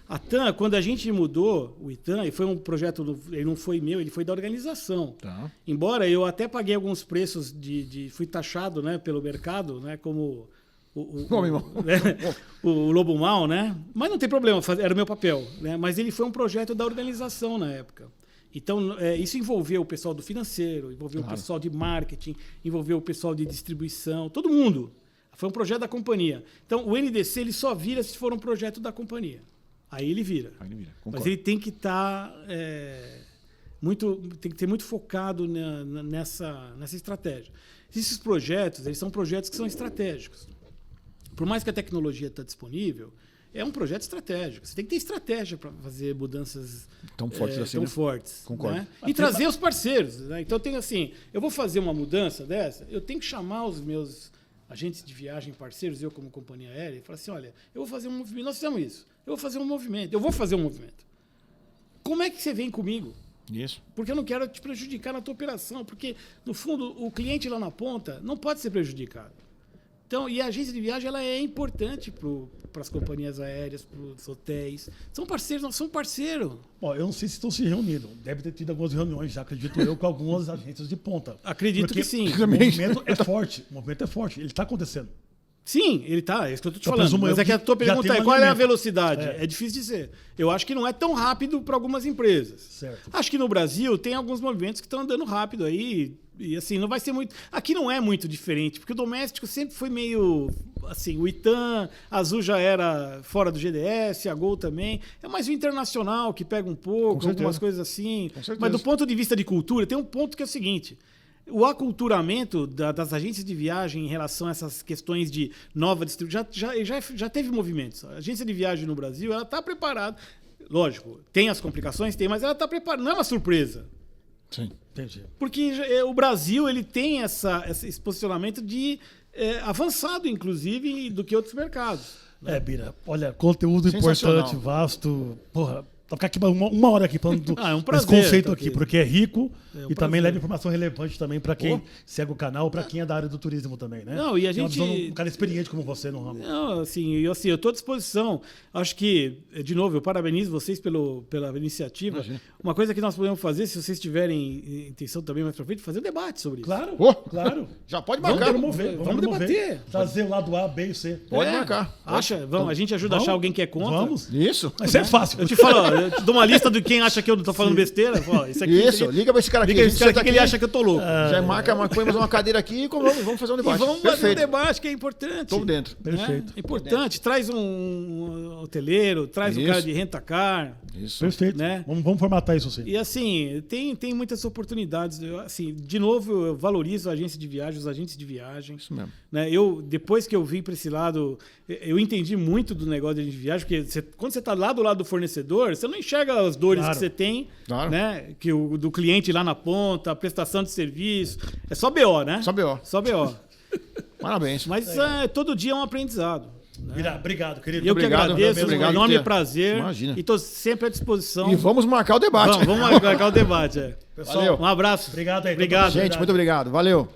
Speaker 3: A TAM, quando a gente mudou o ITAM, e foi um projeto, ele não foi meu, ele foi da organização.
Speaker 2: Tá.
Speaker 3: Embora eu até paguei alguns preços fui taxado, né, pelo mercado, né, como o lobo mau, né? Mas não tem problema, era o meu papel, né? Mas ele foi um projeto da organização na época. Então, isso envolveu o pessoal do financeiro, envolveu o pessoal de marketing, envolveu o pessoal de distribuição, todo mundo. Foi um projeto da companhia. Então, o NDC ele só vira se for um projeto da companhia. Aí ele vira. Mas ele tem que estar tem que ter muito focado nessa estratégia. Esses projetos, eles são projetos que são estratégicos. Por mais que a tecnologia está disponível, é um projeto estratégico. Você tem que ter estratégia para fazer mudanças
Speaker 2: tão fortes assim.
Speaker 3: Tão fortes.
Speaker 2: Concordo.
Speaker 3: Né? E trazer os parceiros. Né? Então, tem assim, eu vou fazer uma mudança dessa, eu tenho que chamar os meus agentes de viagem, parceiros, eu como companhia aérea, e falar assim, olha, eu vou fazer um movimento, nós fizemos isso, eu vou fazer um movimento. Como é que você vem comigo?
Speaker 2: Isso.
Speaker 3: Porque eu não quero te prejudicar na tua operação, porque, no fundo, o cliente lá na ponta não pode ser prejudicado. Então, e a agência de viagem ela é importante para as companhias aéreas, para os hotéis. São parceiros, nós somos parceiros.
Speaker 1: Bom, eu não sei se estão se reunindo. Deve ter tido algumas reuniões, já acredito eu, com algumas agências de ponta.
Speaker 3: Acredito que sim.
Speaker 1: O movimento é forte. O movimento é forte. Ele está acontecendo.
Speaker 3: Sim, ele está. É isso que eu estou te
Speaker 1: Eu
Speaker 3: falando.
Speaker 1: presumo
Speaker 3: Mas
Speaker 1: eu
Speaker 3: é que a
Speaker 1: que
Speaker 3: tua
Speaker 1: já
Speaker 3: pergunta
Speaker 1: tem
Speaker 3: é
Speaker 1: um
Speaker 3: qual é a
Speaker 1: alinhamento.
Speaker 3: velocidade? É difícil dizer. Eu acho que não é tão rápido para algumas empresas.
Speaker 1: Certo.
Speaker 3: Acho que no Brasil tem alguns movimentos que estão andando rápido aí. E assim, não vai ser muito... Aqui não é muito diferente, porque o doméstico sempre foi meio... Assim, o ITAM, a Azul já era fora do GDS, a Gol também. É mais o internacional que pega um pouco, algumas coisas assim. Mas do ponto de vista de cultura, tem um ponto que é o seguinte... O aculturamento das agências de viagem em relação a essas questões de nova distribuição já teve movimentos. A agência de viagem no Brasil ela está preparada. Lógico, tem as complicações, mas ela está preparada. Não é uma surpresa.
Speaker 2: Sim.
Speaker 1: Entendi.
Speaker 3: Porque o Brasil ele tem esse posicionamento de avançado, inclusive, do que outros mercados. Né?
Speaker 1: Bira, olha, conteúdo importante, vasto. Porra, vou ficar aqui uma hora aqui falando
Speaker 3: é um
Speaker 1: desse
Speaker 3: prazer,
Speaker 1: conceito aqui, porque é rico e também leva informação relevante também para quem segue o canal, para quem é da área do turismo também, né?
Speaker 3: Não, e a
Speaker 1: tem
Speaker 3: gente...
Speaker 1: um cara experiente como você no ramo.
Speaker 3: Não, assim, eu estou à disposição. Acho que, de novo, eu parabenizo vocês pela iniciativa.
Speaker 2: Imagina.
Speaker 3: Uma coisa que nós podemos fazer, se vocês tiverem intenção também mais para frente, fazer um debate sobre isso.
Speaker 1: Claro, claro.
Speaker 2: Já pode
Speaker 3: Vamos
Speaker 2: marcar.
Speaker 3: Vamos debater.
Speaker 1: Trazer o lado A, B e C.
Speaker 2: Pode marcar.
Speaker 3: Acha? Vamos, a gente ajuda a achar alguém que é contra.
Speaker 1: Vamos.
Speaker 2: Isso.
Speaker 1: Mas é fácil.
Speaker 3: Eu te falo, eu te dou uma lista de quem acha que eu não tô falando besteira. Ó, isso aqui,
Speaker 2: Isso, liga pra esse cara aqui.
Speaker 3: Liga pra esse cara aqui que ele acha que eu tô louco.
Speaker 2: Já põe mais uma cadeira aqui e vamos fazer um debate.
Speaker 3: E vamos fazer um debate que é importante.
Speaker 2: Tô dentro.
Speaker 1: Perfeito.
Speaker 3: É importante. Traz um hoteleiro, traz um cara de rent-a-car.
Speaker 2: Isso.
Speaker 1: Perfeito.
Speaker 3: Né?
Speaker 1: Vamos formatar isso sim.
Speaker 3: E assim, tem muitas oportunidades. Assim, de novo, eu valorizo a agência de viagem, os agentes de viagem.
Speaker 2: Isso mesmo.
Speaker 3: Né? Depois que eu vim para esse lado, eu entendi muito do negócio de viagem, porque quando você está lá do lado do fornecedor, você não enxerga as dores que você tem, né? Que do cliente lá na ponta, a prestação de serviço. É só BO, né?
Speaker 2: Só BO.
Speaker 3: Só BO.
Speaker 2: Parabéns.
Speaker 3: Mas todo dia é um aprendizado. Né?
Speaker 1: Obrigado, querido.
Speaker 3: Eu que agradeço,
Speaker 2: obrigado,
Speaker 3: um enorme prazer.
Speaker 2: Imagina.
Speaker 3: E estou sempre à disposição.
Speaker 2: E vamos marcar o debate.
Speaker 3: Vamos marcar o debate.
Speaker 1: Pessoal,
Speaker 3: um abraço.
Speaker 1: Obrigado aí.
Speaker 3: Obrigado.
Speaker 2: Gente, muito obrigado. Valeu.